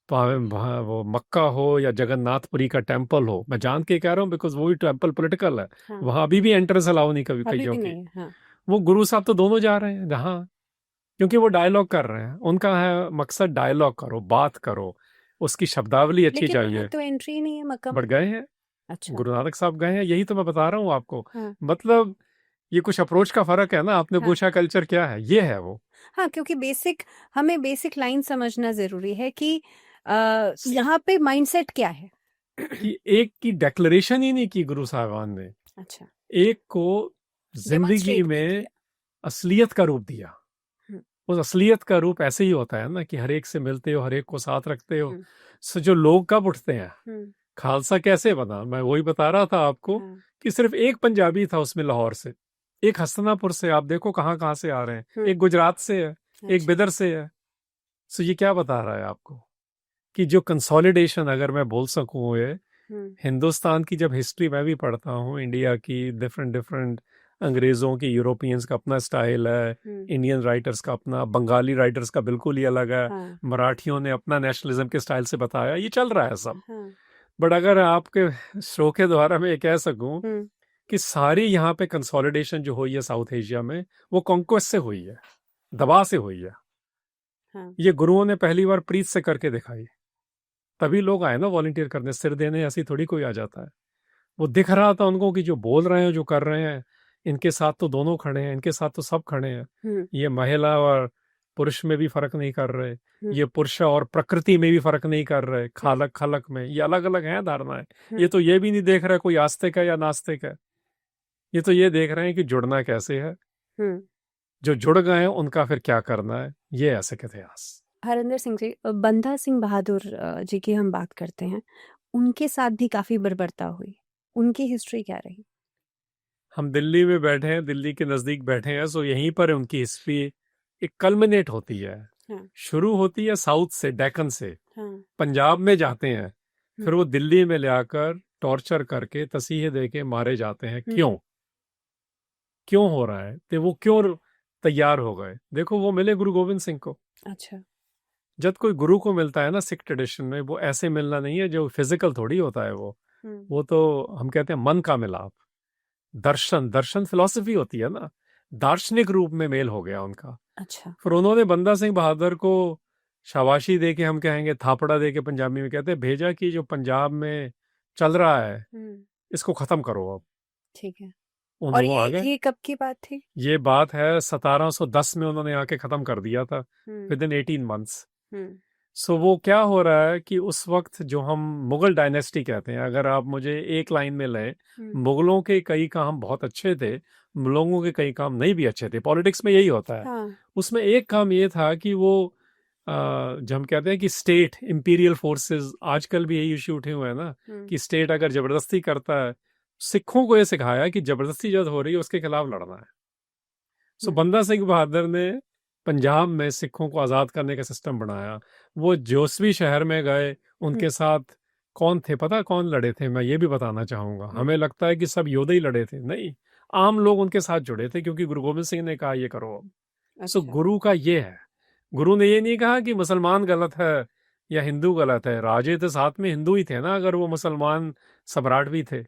वो मक्का हो या जगन्नाथपुरी का टेम्पल हो, मैं जान के कह रहा हूँ बिकॉज वो भी टेम्पल पॉलिटिकल है। हाँ। वहां अभी भी एंट्रेंस अलाउ नहीं कभी कईयों की। हाँ। वो गुरु साहब तो दोनों जा रहे हैं जहाँ, क्योंकि वो डायलॉग कर रहे हैं, उनका है मकसद डायलॉग करो, बात करो, उसकी शब्दावली अच्छी चाहिए। तो एंट्री नहीं है मक्का, बट गए हैं। अच्छा। गुरु नानक साहब गए हैं, यही तो मैं बता रहा हूँ आपको। हाँ। मतलब ये कुछ अप्रोच का फर्क है ना। आपने हाँ। पूछा कल्चर क्या है, ये है वो। हाँ, क्योंकि हमें बेसिक लाइन समझना जरूरी है कि यहाँ पे माइंडसेट क्या है। कि एक की डेक्लेरेशन ही नहीं की गुरु साहिबान ने। अच्छा। एक को जिंदगी में असलियत का रूप दिया। उस असलियत का रूप ऐसे ही होता है ना कि हर एक से मिलते हो, हर एक को साथ रखते हो। सो जो लोग कब उठते हैं, खालसा कैसे बना, मैं वही बता रहा था आपको। कि सिर्फ एक पंजाबी था उसमें लाहौर से, एक हसनापुर से, आप देखो कहाँ से आ रहे हैं, एक गुजरात से है, एक बिदर से है। सो ये क्या बता रहा है आपको कि जो कंसोलिडेशन, अगर मैं बोल सकूं, ये हिंदुस्तान की जब हिस्ट्री मैं भी पढ़ता हूँ, इंडिया की डिफरेंट अंग्रेजों की, यूरोपियंस का अपना स्टाइल है, इंडियन राइटर्स का अपना, बंगाली राइटर्स का बिल्कुल ही अलग है। हाँ। मराठियों ने अपना नेशनलिज्म के स्टाइल से बताया, ये चल रहा है सब। हाँ। बट अगर आपके शो के द्वारा मैं ये कह सकूं कि सारी यहाँ पे कंसोलिडेशन जो हुई है साउथ एशिया में, वो कॉन्क्वेस्ट से हुई है, दबाव से हुई है। हाँ। ये गुरुओं ने पहली बार प्रीत से करके दिखाई, तभी लोग आए ना वॉलंटियर करने, सिर देने ऐसी थोड़ी कोई आ जाता है। वो दिख रहा था उनको कि जो बोल रहे हैं, जो कर रहे हैं, इनके साथ तो दोनों खड़े हैं, इनके साथ तो सब खड़े हैं। ये महिला और पुरुष में भी फर्क नहीं कर रहे, ये पुरुष और प्रकृति में भी फर्क नहीं कर रहे, खालक खलक में ये अलग अलग है धारणाएं। ये तो ये भी नहीं देख रहा कोई आस्तिक है या नास्तिक है, ये तो ये देख रहे हैं कि जुड़ना कैसे है, जो जुड़ गए हैं उनका फिर क्या करना है। ये ऐसे के इतिहास। हरिंदर सिंह जी, बंदा सिंह बहादुर जी की हम बात करते हैं, उनके साथ भी काफी बर्बरता हुई, उनकी हिस्ट्री क्या रही? हम दिल्ली में बैठे हैं, दिल्ली के नजदीक बैठे हैं, सो यहीं पर उनकी हिस्ट्री एक कल्मिनेट होती है। हाँ। शुरू होती है साउथ से, डेक्कन से। हाँ। पंजाब में जाते हैं, फिर वो दिल्ली में ले आकर टॉर्चर करके तसीहे देके मारे जाते हैं। क्यों हो रहा है, तो वो क्यों तैयार हो गए? देखो, वो मिले गुरु गोविंद सिंह को। अच्छा। जब कोई गुरु को मिलता है ना सिख ट्रेडिशन में, वो ऐसे मिलना नहीं है जो फिजिकल थोड़ी होता है। वो तो हम कहते हैं मन का मिलाप, दर्शन फिलॉसफी होती है ना, दार्शनिक रूप में मेल हो गया उनका। अच्छा। फिर उन्होंने बंदा सिंह बहादुर को शाबाशी दे के हम कहेंगे, थापड़ा दे के पंजाबी में कहते हैं, भेजा कि जो पंजाब में चल रहा है इसको खत्म करो अब। ठीक है। वो और आ ये गए। ये कब की बात थी? ये बात है 1710 में उन्होंने आके खत्म कर दिया था, विद इन 18 मंथ्स। सो वो क्या हो रहा है कि उस वक्त जो हम मुगल डायनेस्टी कहते हैं, अगर आप मुझे एक लाइन में लें, मुगलों के कई काम बहुत अच्छे थे, मुगलों के कई काम नहीं भी अच्छे थे। पॉलिटिक्स में यही होता है। हाँ। उसमें एक काम ये था कि वो जब हम कहते हैं कि स्टेट इंपीरियल फोर्सेस, आजकल भी यही इश्यू उठे हुए हैं ना, कि स्टेट अगर जबरदस्ती करता है, सिखों को ये सिखाया कि जबरदस्ती जब हो रही है उसके खिलाफ लड़ना है। सो बंदा सिंह बहादुर ने पंजाब में सिखों को आज़ाद करने का सिस्टम बनाया। वो जोसवी शहर में गए, उनके साथ कौन थे पता, कौन लड़े थे, मैं ये भी बताना चाहूँगा। हमें लगता है कि सब योद्धे ही लड़े थे, नहीं, आम लोग उनके साथ जुड़े थे, क्योंकि गुरु गोबिंद सिंह ने कहा ये करो अब। सो गुरु का ये है, गुरु ने ये नहीं कहा कि मुसलमान गलत है या हिंदू गलत है, राजे तो साथ में हिंदू ही थे ना, अगर वो मुसलमान सम्राट भी थे।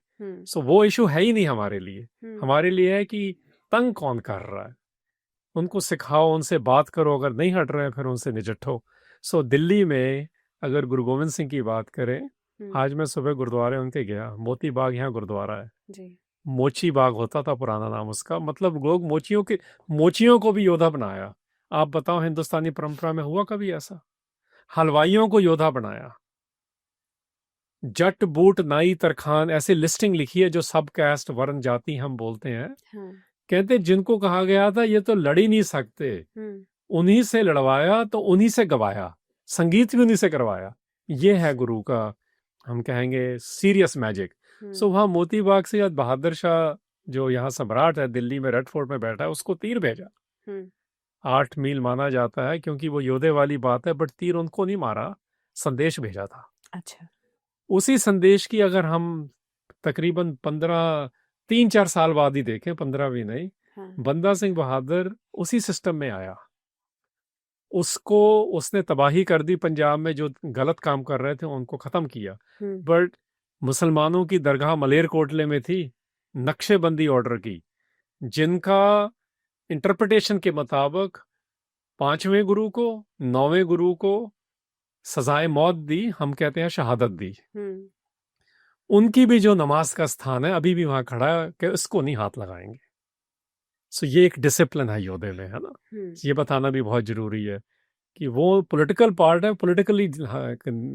सो वो इशू है ही नहीं हमारे लिए। हमारे लिए है कि तंग कौन कर रहा है, उनको सिखाओ, उनसे बात करो, अगर नहीं हट रहे हैं फिर उनसे निजटो। सो दिल्ली में अगर गुरु गोविंद सिंह की बात करें, आज मैं सुबह गुरुद्वारे उनके गया, मोती बाग यहाँ गुरुद्वारा है जी। मोची बाग होता था पुराना नाम उसका, मतलब लोग मोचियों को भी योद्धा बनाया। आप बताओ हिंदुस्तानी परंपरा में हुआ कभी ऐसा? हलवाइयों को योद्धा बनाया, जट बूट नाई तरखान, ऐसे लिस्टिंग लिखी है जो सब कैस्ट वर्ण जाति हम बोलते हैं। कहते जिनको कहा गया था ये तो लड़ ही नहीं सकते, उन्हीं से लड़वाया तो उन्हीं से गवाया, संगीत भी उन्हीं से करवाया। ये है गुरु का, हम कहेंगे, सीरियस मैजिक। सो वहाँ मोती बाग से बहादुर शाह जो यहाँ सम्राट है दिल्ली में रेड फोर्ट में बैठा है, उसको तीर भेजा। 8 मील माना जाता है, क्योंकि वो योद्धे वाली बात है, बट तीर उनको नहीं मारा, संदेश भेजा था। अच्छा। उसी संदेश की अगर हम तकरीबन 3-4 साल बाद ही देखें, 15 भी नहीं, बंदा सिंह बहादुर उसी सिस्टम में आया। उसने तबाही कर दी पंजाब में, जो गलत काम कर रहे थे उनको खत्म किया। बट मुसलमानों की दरगाह मलेरकोटले में थी, नक्शेबंदी ऑर्डर की, जिनका इंटरप्रिटेशन के मुताबिक 5वें गुरु को, 9वें गुरु को सजाए मौत दी, हम कहते हैं शहादत दी। उनकी भी जो नमाज का स्थान है अभी भी वहां खड़ा है कि उसको नहीं हाथ लगाएंगे। सो ये एक डिसिप्लिन है योद्धे में, है ना। ये बताना भी बहुत जरूरी है कि वो पॉलिटिकल पार्ट है, पॉलिटिकली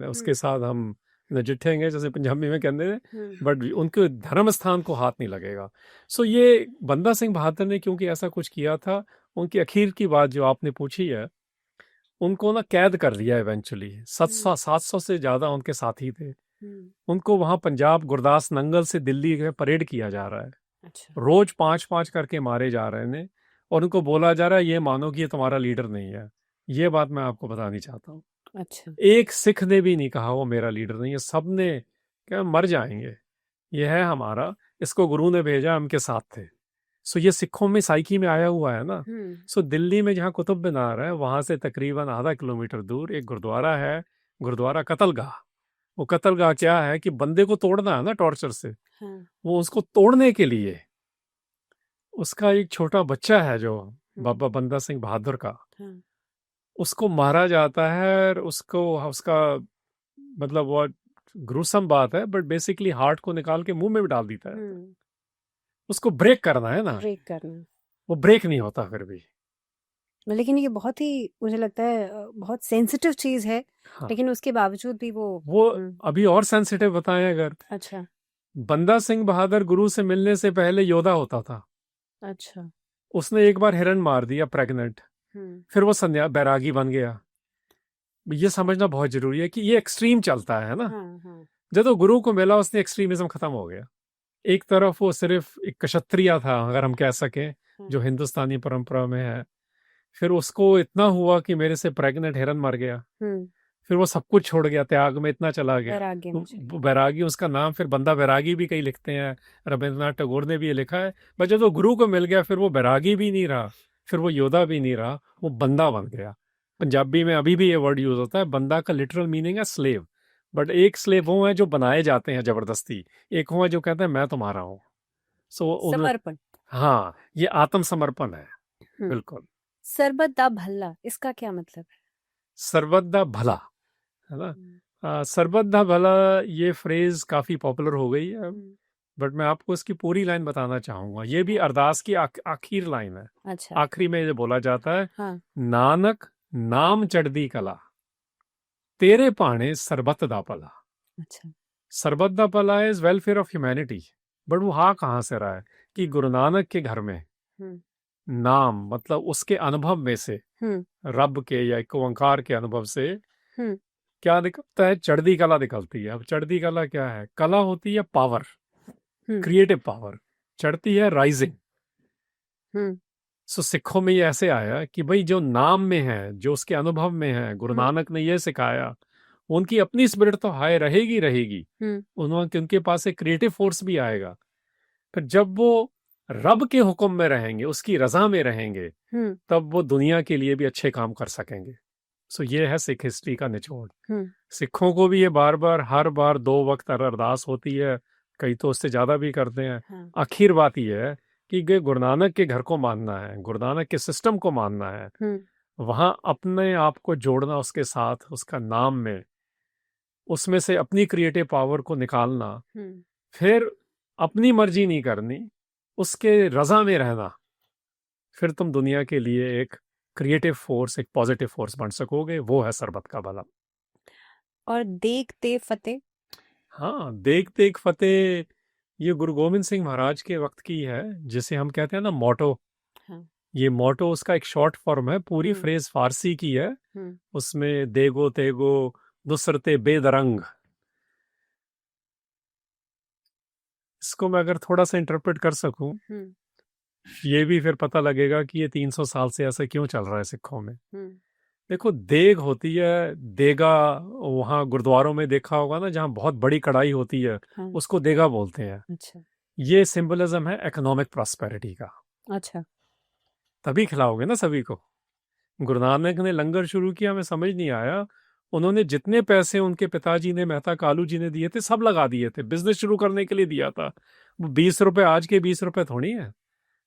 उसके साथ हम नजिठेंगे, जैसे पंजाबी में कहते हैं, बट उनके धर्म स्थान को हाथ नहीं लगेगा। सो ये बंदा सिंह बहादुर ने क्योंकि ऐसा कुछ किया था, उनकी आखिर की बात जो आपने पूछी है, उनको ना कैद कर लिया इवेंचुअली। 700 से ज्यादा उनके साथी थे। उनको वहां पंजाब गुरदास नंगल से दिल्ली में परेड किया जा रहा है। अच्छा। रोज 5-5 करके मारे जा रहे हैं, और उनको बोला जा रहा है ये मानो कि ये तुम्हारा लीडर नहीं है। ये बात मैं आपको बतानी चाहता हूँ। अच्छा। एक सिख ने भी नहीं कहा वो मेरा लीडर नहीं है, सब ने क्या मर जाएंगे, ये है हमारा, इसको गुरु ने भेजा, हम के साथ थे। सो ये सिखों में साइकी में आया हुआ है ना। सो दिल्ली में जहाँ कुतुब मीनार है, वहां से तकरीबन आधा किलोमीटर दूर एक गुरुद्वारा है, गुरुद्वारा कतलगाह। वो कतलगाह क्या है कि बंदे को तोड़ना है ना टॉर्चर से। वो उसको तोड़ने के लिए उसका एक छोटा बच्चा है जो बाबा बंदा सिंह बहादुर का, उसको मारा जाता है, और उसका मतलब वो ग्रूसम बात है, बट बेसिकली हार्ट को निकाल के मुंह में भी डाल देता है। उसको ब्रेक करना है ना, ब्रेक करना, वो ब्रेक नहीं होता फिर भी। लेकिन ये बहुत ही, मुझे लगता है बहुत सेंसिटिव चीज है। हाँ। लेकिन उसके बावजूद भी वो अभी और सेंसिटिव बताएं अगर। अच्छा। बंदा सिंह बहादुर गुरु से मिलने से पहले योद्धा होता था। अच्छा। उसने एक बार हिरन मार दिया प्रेग्नेंट, फिर वो बैरागी बन गया। ये समझना बहुत जरूरी है कि ये एक्सट्रीम चलता है ना। हाँ। जब तो गुरु को मिला उसने एक्सट्रीमिज्म खत्म हो गया। एक तरफ वो सिर्फ एक क्षत्रिय था, अगर हम कह सकें, जो हिंदुस्तानी परंपरा में है। फिर उसको इतना हुआ कि मेरे से प्रेग्नेंट हिरन मर गया, फिर वो सब कुछ छोड़ गया, त्याग में इतना चला गया, बैरागी उसका नाम। फिर बंदा बैरागी भी कई लिखते हैं, रविंद्रनाथ टैगोर ने भी ये लिखा है। बट जब तो गुरु को मिल गया, फिर वो बैरागी भी नहीं रहा, फिर वो योद्धा भी नहीं रहा, वो बंदा बन गया। पंजाबी में अभी भी ये वर्ड यूज होता है, बंदा का लिटरल मीनिंग है स्लेव। बट एक स्लेव वो है जो बनाए जाते हैं जबरदस्ती, एक वो है जो कहते हैं मैं तुम्हारा हूँ। समर्पण। हाँ, ये आत्मसमर्पण है। बिल्कुल। सरबत दा भल्ला, इसका क्या मतलब है? सर्वदा भला, है ना। सर्वदा भला ये फ्रेज काफी पॉपुलर हो गई है, बट मैं आपको इसकी पूरी लाइन बताना चाहूंगा। ये भी अरदास की आखिर लाइन है। अच्छा। आखिरी में ये बोला जाता है, हाँ। नानक नाम चढ़दी कला, तेरे पाने सरबत दा भला। अच्छा। सरबत दा भला is welfare of humanity, but वो हाँ कहाँ से रहा है कि गुरु नानक के घर में नाम मतलब उसके अनुभव में से, रब के या एक ओंकार के अनुभव से क्या निकलता है, चढ़दी कला निकलती है। अब चढ़दी कला क्या है? कला होती है पावर, क्रिएटिव पावर, चढ़ती है राइजिंग। सो सिखों में ये ऐसे आया कि भाई जो नाम में है, जो उसके अनुभव में है, गुरु नानक ने ये सिखाया, उनकी अपनी स्पिरिट तो हाई रहेगी रहेगी, उनके पास एक क्रिएटिव फोर्स भी आएगा। फिर जब वो रब के हुक्म में रहेंगे, उसकी रजा में रहेंगे, तब वो दुनिया के लिए भी अच्छे काम कर सकेंगे। सो ये है सिख हिस्ट्री का निचोड़। सिखों को भी ये बार बार हर बार 2 वक्त अरदास होती है, कई तो उससे ज्यादा भी करते हैं। आखिर बात ये है कि गुरु नानक के घर को मानना है, गुरु नानक के सिस्टम को मानना है, वहां अपने आप को जोड़ना उसके साथ, उसका नाम में, उसमें से अपनी क्रिएटिव पावर को निकालना, फिर अपनी मर्जी नहीं करनी, उसके रजा में रहना, फिर तुम दुनिया के लिए एक क्रिएटिव फोर्स, एक पॉजिटिव फोर्स बन सकोगे। वो है सरबत का भला। और देखते फतेह। हाँ, देख देख फतेह ये गुरु गोविंद सिंह महाराज के वक्त की है, जिसे हम कहते हैं ना मोटो। हाँ। ये मोटो उसका एक शॉर्ट फॉर्म है, पूरी फ्रेज फारसी की है। उसमें देगो तेगो नुसरते बेदरंग, इसको मैं अगर थोड़ा सा इंटरप्रेट कर सकूं, ये भी फिर पता लगेगा कि ये 300 साल से ऐसा क्यों चल रहा है सिखों में। देखो, देग होती है, देगा, वहाँ गुरुद्वारों में देखा होगा ना, जहाँ बहुत बड़ी कढ़ाई होती है, उसको देगा बोलते हैं। अच्छा। ये सिंबलिज्म है इकोनॉमिक प्रॉस्पेरिटी का। अच्छा। तभी खिलाओगे ना सभी को। गुरु नानक ने लंगर शुरू किया, हमें समझ नहीं आया, उन्होंने जितने पैसे उनके पिताजी ने, मेहता कालू जी ने दिए थे, सब लगा दिए थे, बिजनेस शुरू करने के लिए दिया था। वो 20 रुपए आज के 20 रुपए थोड़ी है।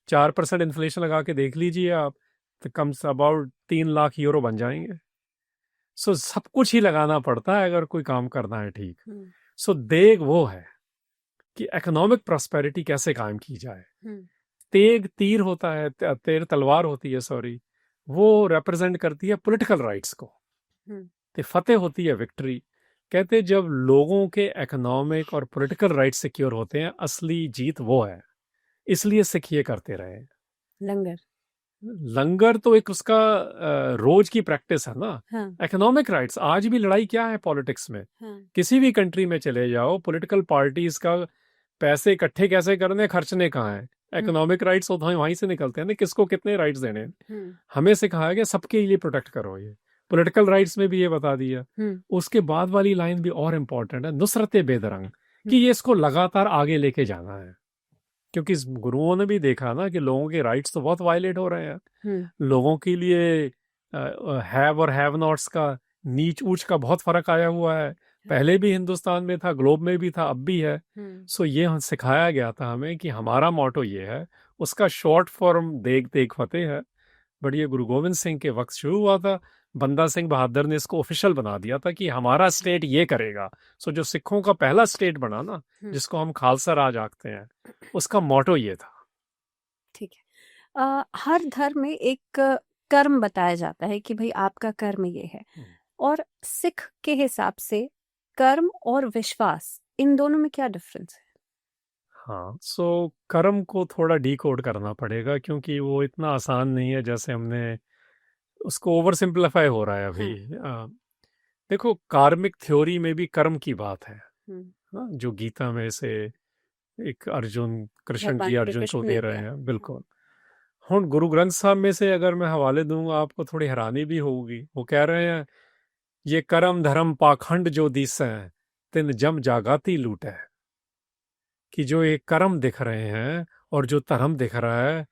4% इन्फ्लेशन लगा के देख लीजिए आप, तो कम से अबाउट 3 लाख यूरो बन जाएंगे। सो सब कुछ ही लगाना पड़ता है अगर कोई काम करना है ठीक। सो देग वो है कि इकोनॉमिक प्रॉस्पेरिटी कैसे कायम की जाए। तेग तीर होता है, तेर तलवार होती है, सॉरी, वो रिप्रेजेंट करती है पॉलिटिकल राइट्स को। तो फतेह होती है विक्ट्री। कहते जब लोगों के इकोनॉमिक और पॉलिटिकल राइट्स सिक्योर होते हैं, असली जीत वो है। इसलिए सिख ये करते रहे। लंगर, लंगर तो एक उसका रोज की प्रैक्टिस है ना। हाँ। इकोनॉमिक राइट्स, आज भी लड़ाई क्या है पॉलिटिक्स में, हाँ। किसी भी कंट्री में चले जाओ, पॉलिटिकल पार्टीज का पैसे इकट्ठे कैसे करने, खर्चने कहाँ है। इकोनॉमिक राइट्स होते हैं, वहीं से निकलते हैं ना, किसको कितने राइट्स देने। हमें सिखाया गया सबके लिए प्रोटेक्ट करो। ये पॉलिटिकल राइट्स में भी ये बता दिया। उसके बाद वाली लाइन भी और इम्पोर्टेंट है, नुसरते बेदरंग, कि ये इसको लगातार आगे लेके जाना है। क्योंकि गुरुओं ने भी देखा ना कि लोगों के राइट्स तो बहुत वायलेट हो रहे हैं। लोगों के लिए हैव और हैव नॉट्स का, नीच ऊंच का बहुत फर्क आया हुआ है। पहले भी हिंदुस्तान में था, ग्लोब में भी था, अब भी है। सो ये सिखाया गया था हमें कि हमारा मोटो ये है। उसका शॉर्ट फॉर्म देग देग फतेह है, बट ये गुरु गोविंद सिंह के वक्त शुरू हुआ था। बंदा सिंह बहादुर ने इसको ऑफिशियल बना दिया था कि हमारा स्टेट ये करेगा। सो जो सिखों का पहला स्टेट बना ना, जिसको हम खालसा राज आखते हैं, उसका मोटो ये था। ठीक है। हर धर्म में एक कर्म बताया जाता है कि भाई आपका कर्म ये है, और सिख के हिसाब से कर्म और विश्वास, इन दोनों में क्या डिफरेंस है? हाँ, सो कर्म को थोड़ा डिकोड करना पड़ेगा, क्योंकि वो इतना आसान नहीं है जैसे हमने उसको ओवर सिंप्लीफाई हो रहा है अभी। देखो, कार्मिक थ्योरी में भी कर्म की बात है। जो गीता में से एक अर्जुन, कृष्ण जी अर्जुन को दे रहे हैं, बिल्कुल। हुन गुरु ग्रंथ साहब में से अगर मैं हवाले दूंगा आपको, थोड़ी हैरानी भी होगी। वो कह रहे हैं, ये कर्म धर्म पाखंड जो दिस है, तिन जम जागाती लूट है। कि जो ये कर्म दिख रहे हैं और जो धर्म दिख रहा है,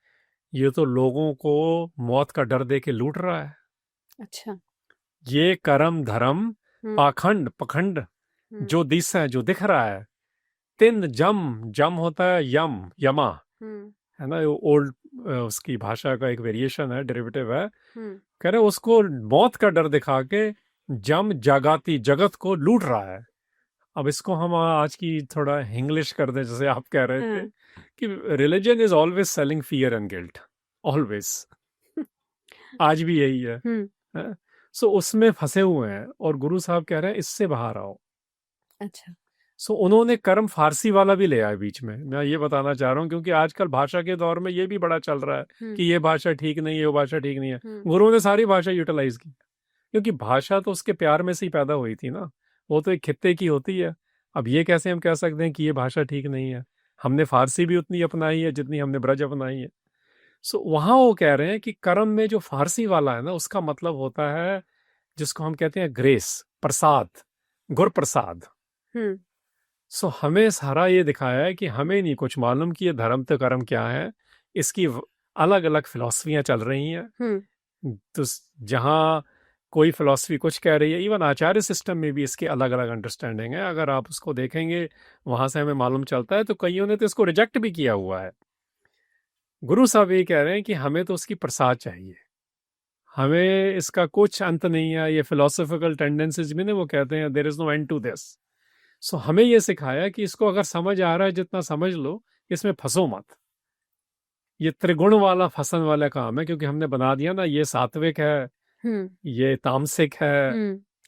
ये तो लोगों को मौत का डर दे के लूट रहा है। अच्छा। ये कर्म धर्म पाखंड पखंड जो दिस है, जो दिख रहा है, तिन जम, जम होता है यम, यमा, है ना, ओल्ड उसकी भाषा का एक वेरिएशन है, डेरिवेटिव है। हम्म कह रहे उसको मौत का डर दिखा के जम जागाती जगत को लूट रहा है। अब इसको हम आज की थोड़ा इंग्लिश कर दें, जैसे आप कह रहे थे हाँ, कि religion is always selling fear and guilt, always. आज भी यही है। हम्म सो उसमें फंसे हुए हैं और गुरु साहब कह रहे हैं इससे बाहर आओ। अच्छा सो उन्होंने कर्म फारसी वाला भी ले आया बीच में। मैं ये बताना चाह रहा हूँ क्योंकि आजकल भाषा के दौर में ये भी बड़ा चल रहा है कि ये भाषा ठीक नहीं है, वो भाषा ठीक नहीं है। गुरु ने सारी भाषा यूटिलाइज की, क्योंकि भाषा तो उसके प्यार में से ही पैदा हुई थी ना, वो तो एक खित्ते की होती है। अब ये कैसे हम कह सकते हैं कि ये भाषा ठीक नहीं है? हमने फारसी भी उतनी अपनाई है जितनी हमने ब्रज अपनाई है। सो वहां वो कह रहे हैं कि कर्म में जो फारसी वाला है ना, उसका मतलब होता है जिसको हम कहते हैं ग्रेस, प्रसाद, गुर प्रसाद। हम्म सो हमें सारा ये दिखाया है कि हमें नहीं कुछ मालूम कि ये धर्म तो कर्म क्या है। इसकी अलग अलग फिलॉसफियां चल रही हैं। तो जहाँ कोई फिलॉसफी कुछ कह रही है, इवन आचार्य सिस्टम में भी इसके अलग अलग अंडरस्टैंडिंग है। अगर आप उसको देखेंगे वहां से हमें मालूम चलता है, तो कईयों ने तो इसको रिजेक्ट भी किया हुआ है। गुरु साहब ये कह रहे हैं कि हमें तो उसकी प्रसाद चाहिए, हमें इसका कुछ अंत नहीं है। ये फिलोसफिकल टेंडेंसीज में ना वो कहते हैं there is no end to this. So हमें ये सिखाया कि इसको अगर समझ आ रहा है जितना समझ लो, इसमें फंसो मत। ये त्रिगुण वाला फंसन वाला काम है, क्योंकि हमने बना दिया ना ये सात्विक है, ये तामसिक है,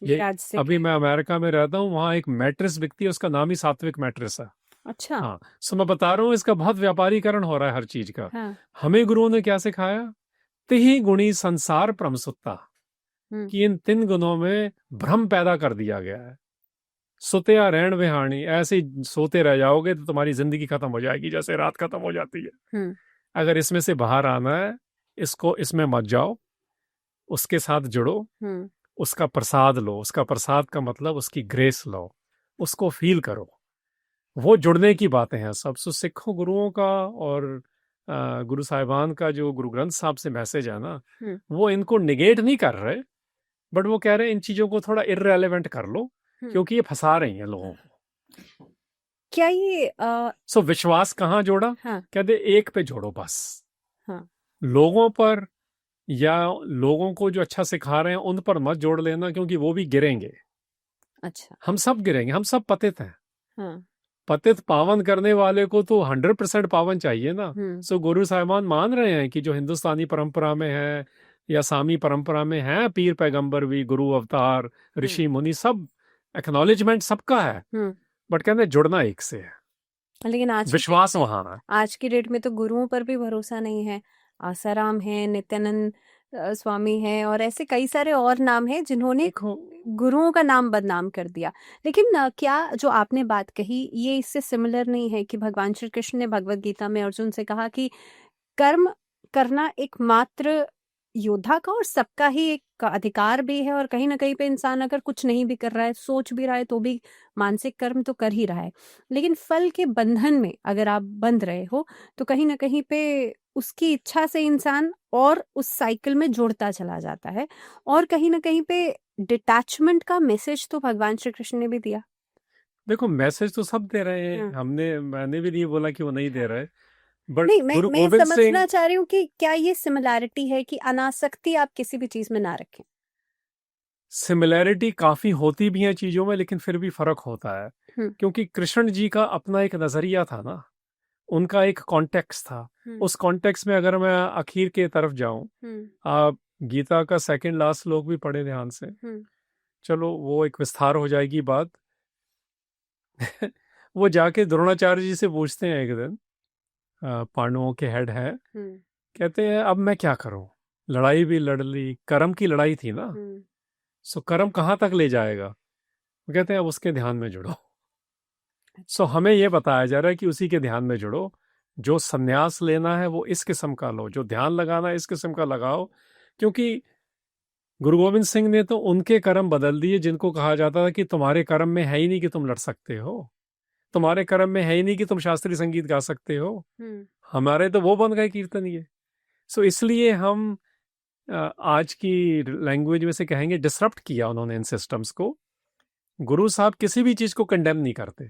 ये राजसिक अभी है। मैं अमेरिका में रहता हूँ, वहाँ एक मैट्रेस बिकती है, उसका नाम ही सात्विक मैट्रेस है। अच्छा। हाँ, सो मैं बता रहा हूँ इसका बहुत व्यापारीकरण हो रहा है हर चीज का। हाँ। हमें गुरुओं ने क्या सिखाया? तिहि गुणी संसार प्रमसुत्ता, कि इन 3 गुणों में भ्रम पैदा कर दिया गया है। सुत्या रैण विहाणी, ऐसे ही सोते रह जाओगे तो तुम्हारी जिंदगी खत्म हो जाएगी जैसे रात खत्म हो जाती है। अगर इसमें से बाहर आना है, इसको इसमें मत जाओ, उसके साथ जुड़ो, उसका प्रसाद लो। उसका प्रसाद का मतलब उसकी ग्रेस लो, उसको फील करो। वो जुड़ने की बातें हैं सब। सो सिखों गुरुओं का और गुरु साहिबान का जो गुरु ग्रंथ साहब से मैसेज है ना, वो इनको निगेट नहीं कर रहे, बट वो कह रहे हैं इन चीजों को थोड़ा इररेलेवेंट कर लो, क्योंकि ये फंसा रही हैं लोगों को। क्या ये सो विश्वास कहाँ जोड़ा? हाँ। कहते एक पे जोड़ो बस। हाँ। लोगों पर या लोगों को जो अच्छा सिखा रहे हैं उन पर मत जोड़ लेना, क्योंकि वो भी गिरेंगे। अच्छा। हम सब गिरेंगे, हम सब पतित हैं। हाँ। पतित पावन करने वाले को तो 100% पावन चाहिए ना। सो गुरु साहिबान मान रहे हैं कि जो हिंदुस्तानी परंपरा में है या सामी परंपरा में है, पीर पैगंबर भी, गुरु अवतार, ऋषि मुनि, सब एक्नॉलेजमेंट सबका है, बट कहते हैं जुड़ना एक से है। लेकिन विश्वास वहां है। आज की डेट में तो गुरुओं पर भी भरोसा नहीं है। आसाराम है, नित्यानंद स्वामी है, और ऐसे कई सारे और नाम हैं जिन्होंने गुरुओं का नाम बदनाम कर दिया। लेकिन क्या जो आपने बात कही ये इससे सिमिलर नहीं है कि भगवान श्री कृष्ण ने भगवत गीता में अर्जुन से कहा कि कर्म करना एकमात्र योद्धा का और सबका ही एक अधिकार भी है, और कहीं ना कहीं पे इंसान अगर कुछ नहीं भी कर रहा है, सोच भी रहा है, तो भी मानसिक कर्म तो कर ही रहा है। लेकिन फल के बंधन में अगर आप बंध रहे हो तो कहीं ना कहीं पे उसकी इच्छा से इंसान और उस साइकिल में जुड़ता चला जाता है, और कहीं ना कहीं पे डिटैचमेंट का मैसेज तो भगवान श्री कृष्ण ने भी दिया। देखो मैसेज तो सब दे रहे हैं, मैंने भी नहीं बोला कि वो नहीं दे रहे, बट नहीं, गुरु मैं गोविंद सिंह, समझना चाह रही हूँ कि क्या ये सिमिलैरिटी है कि अनासक्ति आप किसी भी चीज में ना रखें। सिमिलैरिटी काफी होती भी है चीजों में, लेकिन फिर भी फर्क होता है, क्योंकि कृष्ण जी का अपना एक नजरिया था ना, उनका एक कॉन्टेक्स्ट था। उस कॉन्टेक्स्ट में अगर मैं आखिर के तरफ जाऊं, आप गीता का सेकंड लास्ट श्लोक भी पढ़े ध्यान से। चलो वो एक विस्तार हो जाएगी बात। वो जाके द्रोणाचार्य जी से पूछते हैं एक दिन, पांडवों के हेड है, कहते हैं अब मैं क्या करूं, लड़ाई भी लड़ ली, कर्म की लड़ाई थी ना, सो कर्म कहाँ तक ले जाएगा? वो कहते हैं अब उसके ध्यान में जुड़ो। सो हमें यह बताया जा रहा है कि उसी के ध्यान में जुड़ो। जो संन्यास लेना है वो इस किस्म का लो, जो ध्यान लगाना है इस किस्म का लगाओ। क्योंकि गुरु गोविंद सिंह ने तो उनके कर्म बदल दिए जिनको कहा जाता था कि तुम्हारे कर्म में है ही नहीं कि तुम लड़ सकते हो, तुम्हारे कर्म में है ही नहीं कि तुम शास्त्रीय संगीत गा सकते हो। हमारे तो वो बन गए कीर्तनीय। सो इसलिए हम आज की लैंग्वेज में से कहेंगे डिसरप्ट किया उन्होंने इन सिस्टम्स को। गुरु साहब किसी भी चीज को कंडेम नहीं करते,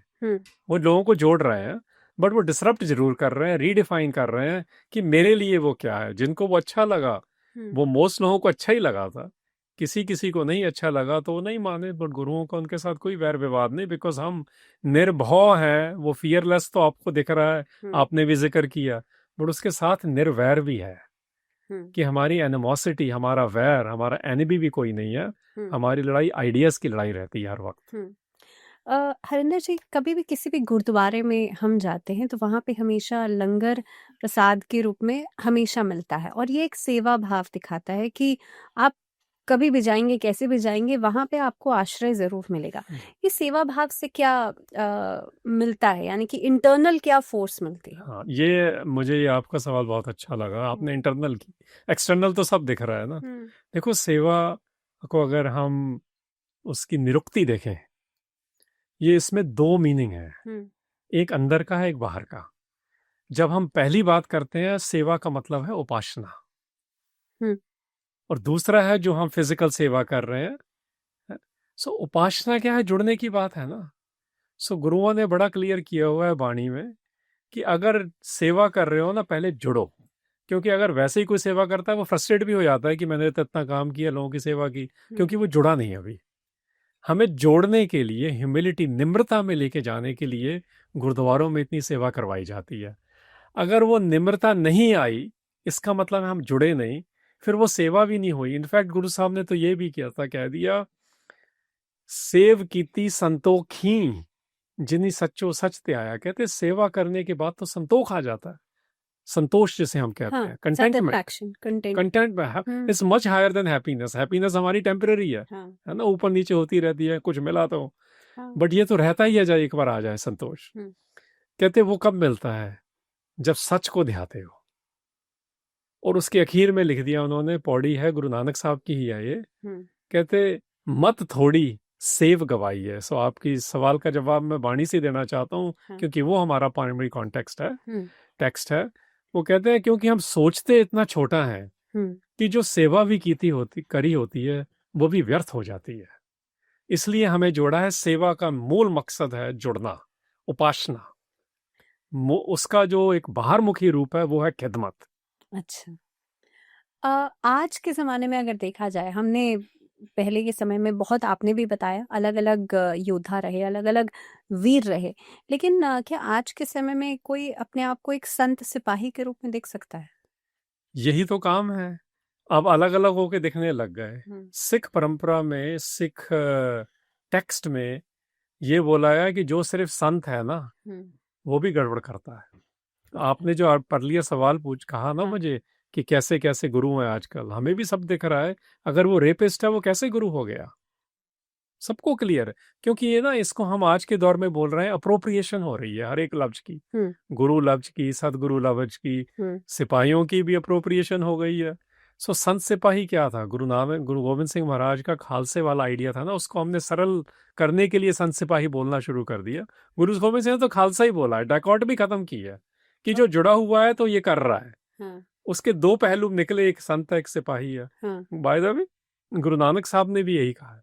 वो लोगों को जोड़ रहे हैं, बट वो डिसरप्ट जरूर कर रहे हैं, रीडिफाइन कर रहे हैं कि मेरे लिए वो क्या है। जिनको वो अच्छा लगा, वो मोस्ट लोगों को अच्छा ही लगा था, किसी किसी को नहीं अच्छा लगा तो वो नहीं माने। बट गुरुओं का उनके साथ कोई वैर विवाद नहीं, बिकॉज हम निर्भय हैं। वो फियरलेस तो आपको दिख रहा है, आपने भी जिक्र किया, बट उसके साथ निर्वैर भी है कि हमारी एनिमोसिटी, हमारा वैर, हमारा एनिमी भी कोई नहीं है। हमारी लड़ाई आइडियाज की लड़ाई रहती है हर वक्त। हरिंदर जी, कभी भी किसी भी गुरुद्वारे में हम जाते हैं तो वहाँ पे हमेशा लंगर प्रसाद के रूप में हमेशा मिलता है, और ये एक सेवा भाव दिखाता है कि आप कभी भी जाएंगे, कैसे भी जाएंगे, वहाँ पे आपको आश्रय जरूर मिलेगा। ये सेवा भाव से क्या मिलता है, यानी कि इंटरनल क्या फोर्स मिलती है? हाँ, ये आपका सवाल बहुत अच्छा लगा। आपने इंटरनल की, एक्सटर्नल तो सब दिख रहा है ना। देखो, सेवा को अगर हम उसकी निरुक्ति देखें, ये इसमें दो मीनिंग है, एक अंदर का है, एक बाहर का। जब हम पहली बात करते हैं, सेवा का मतलब है उपासना, और दूसरा है जो हम फिजिकल सेवा कर रहे हैं। सो उपासना क्या है? जुड़ने की बात है ना। सो गुरुओं ने बड़ा क्लियर किया हुआ है वाणी में कि अगर सेवा कर रहे हो ना, पहले जुड़ो। क्योंकि अगर वैसे ही कोई सेवा करता है, वो फ्रस्ट्रेट भी हो जाता है कि मैंने तो इतना काम किया, लोगों की सेवा की, क्योंकि वो जुड़ा नहीं है अभी। हमें जोड़ने के लिए, ह्यूमिलिटी, निम्रता में लेके जाने के लिए गुरुद्वारों में इतनी सेवा करवाई जाती है। अगर वो निम्रता नहीं आई, इसका मतलब है हम जुड़े नहीं, फिर वो सेवा भी नहीं हुई। इनफैक्ट गुरु साहब ने तो ये भी किया था, कह दिया, सेव कीती संतोखी जिन्हीं सच्चो सच ते आया। कहते सेवा करने के बाद तो संतोष आ जाता है, संतोष जिसे हम कहते हैं, contentment. Contentment is much higher than happiness. Happiness हमारी टेम्पररी है ना, ऊपर नीचे होती रहती है, कुछ मिला तो, बट ये तो रहता ही है, जाए एक बार आ जाए संतोष। कहते वो कब मिलता है? जब सच को ध्याते हो। और उसके अखीर में लिख दिया उन्होंने, पौड़ी है, गुरु नानक साहब की ही है ये। कहते मत थोड़ी सेव गवाई है। सो आपकी सवाल का जवाब मैं वाणी से देना चाहता हूँ, क्योंकि वो हमारा प्राइमरी कॉन्टेक्स्ट है, टेक्स्ट है। वो कहते हैं क्योंकि हम सोचते इतना छोटा है कि जो सेवा भी करी होती है वो भी व्यर्थ हो जाती है। इसलिए हमें जोड़ा है। सेवा का मूल मकसद है जुड़ना, उपासना। उसका जो एक बाहरमुखी रूप है वो है खिदमत। अच्छा, आज के ज़माने में अगर देखा जाए, हमने पहले के समय में बहुत, आपने भी बताया, अलग अलग योद्धा रहे, अलग अलग वीर रहे, लेकिन क्या आज के समय में कोई अपने आप को एक संत सिपाही के रूप में देख सकता है? यही तो काम है। अब अलग अलग होके दिखने लग गए। सिख परंपरा में, सिख टेक्स्ट में ये बोला गया कि जो सिर्फ संत है ना, वो भी गड़बड़ करता है। आपने जो अर्लियर सवाल कहा ना मुझे कि कैसे कैसे गुरु हैं आजकल, हमें भी सब दिख रहा है। अगर वो रेपिस्ट है, वो कैसे गुरु हो गया? सबको क्लियर है। क्योंकि ये ना, इसको हम आज के दौर में बोल रहे हैं, अप्रोप्रिएशन हो रही है हर एक लफ्ज की। गुरु लफ्ज की, सदगुरु लफ्ज की, सिपाहियों की भी अप्रोप्रिएशन हो गई है। सो संत सिपाही क्या था? गुरु गोविंद सिंह महाराज का खालसे वाला आइडिया था ना, उसको हमने सरल करने के लिए संत सिपाही बोलना शुरू कर दिया। गुरु गोविंद सिंह ने तो खालसा ही बोला है, डायकॉट भी खत्म की है कि जो जुड़ा हुआ है तो ये कर रहा है। उसके दो पहलू निकले, एक संत है, एक सिपाही है। By the way, Guru Nanak साहब ने भी यही कहा है।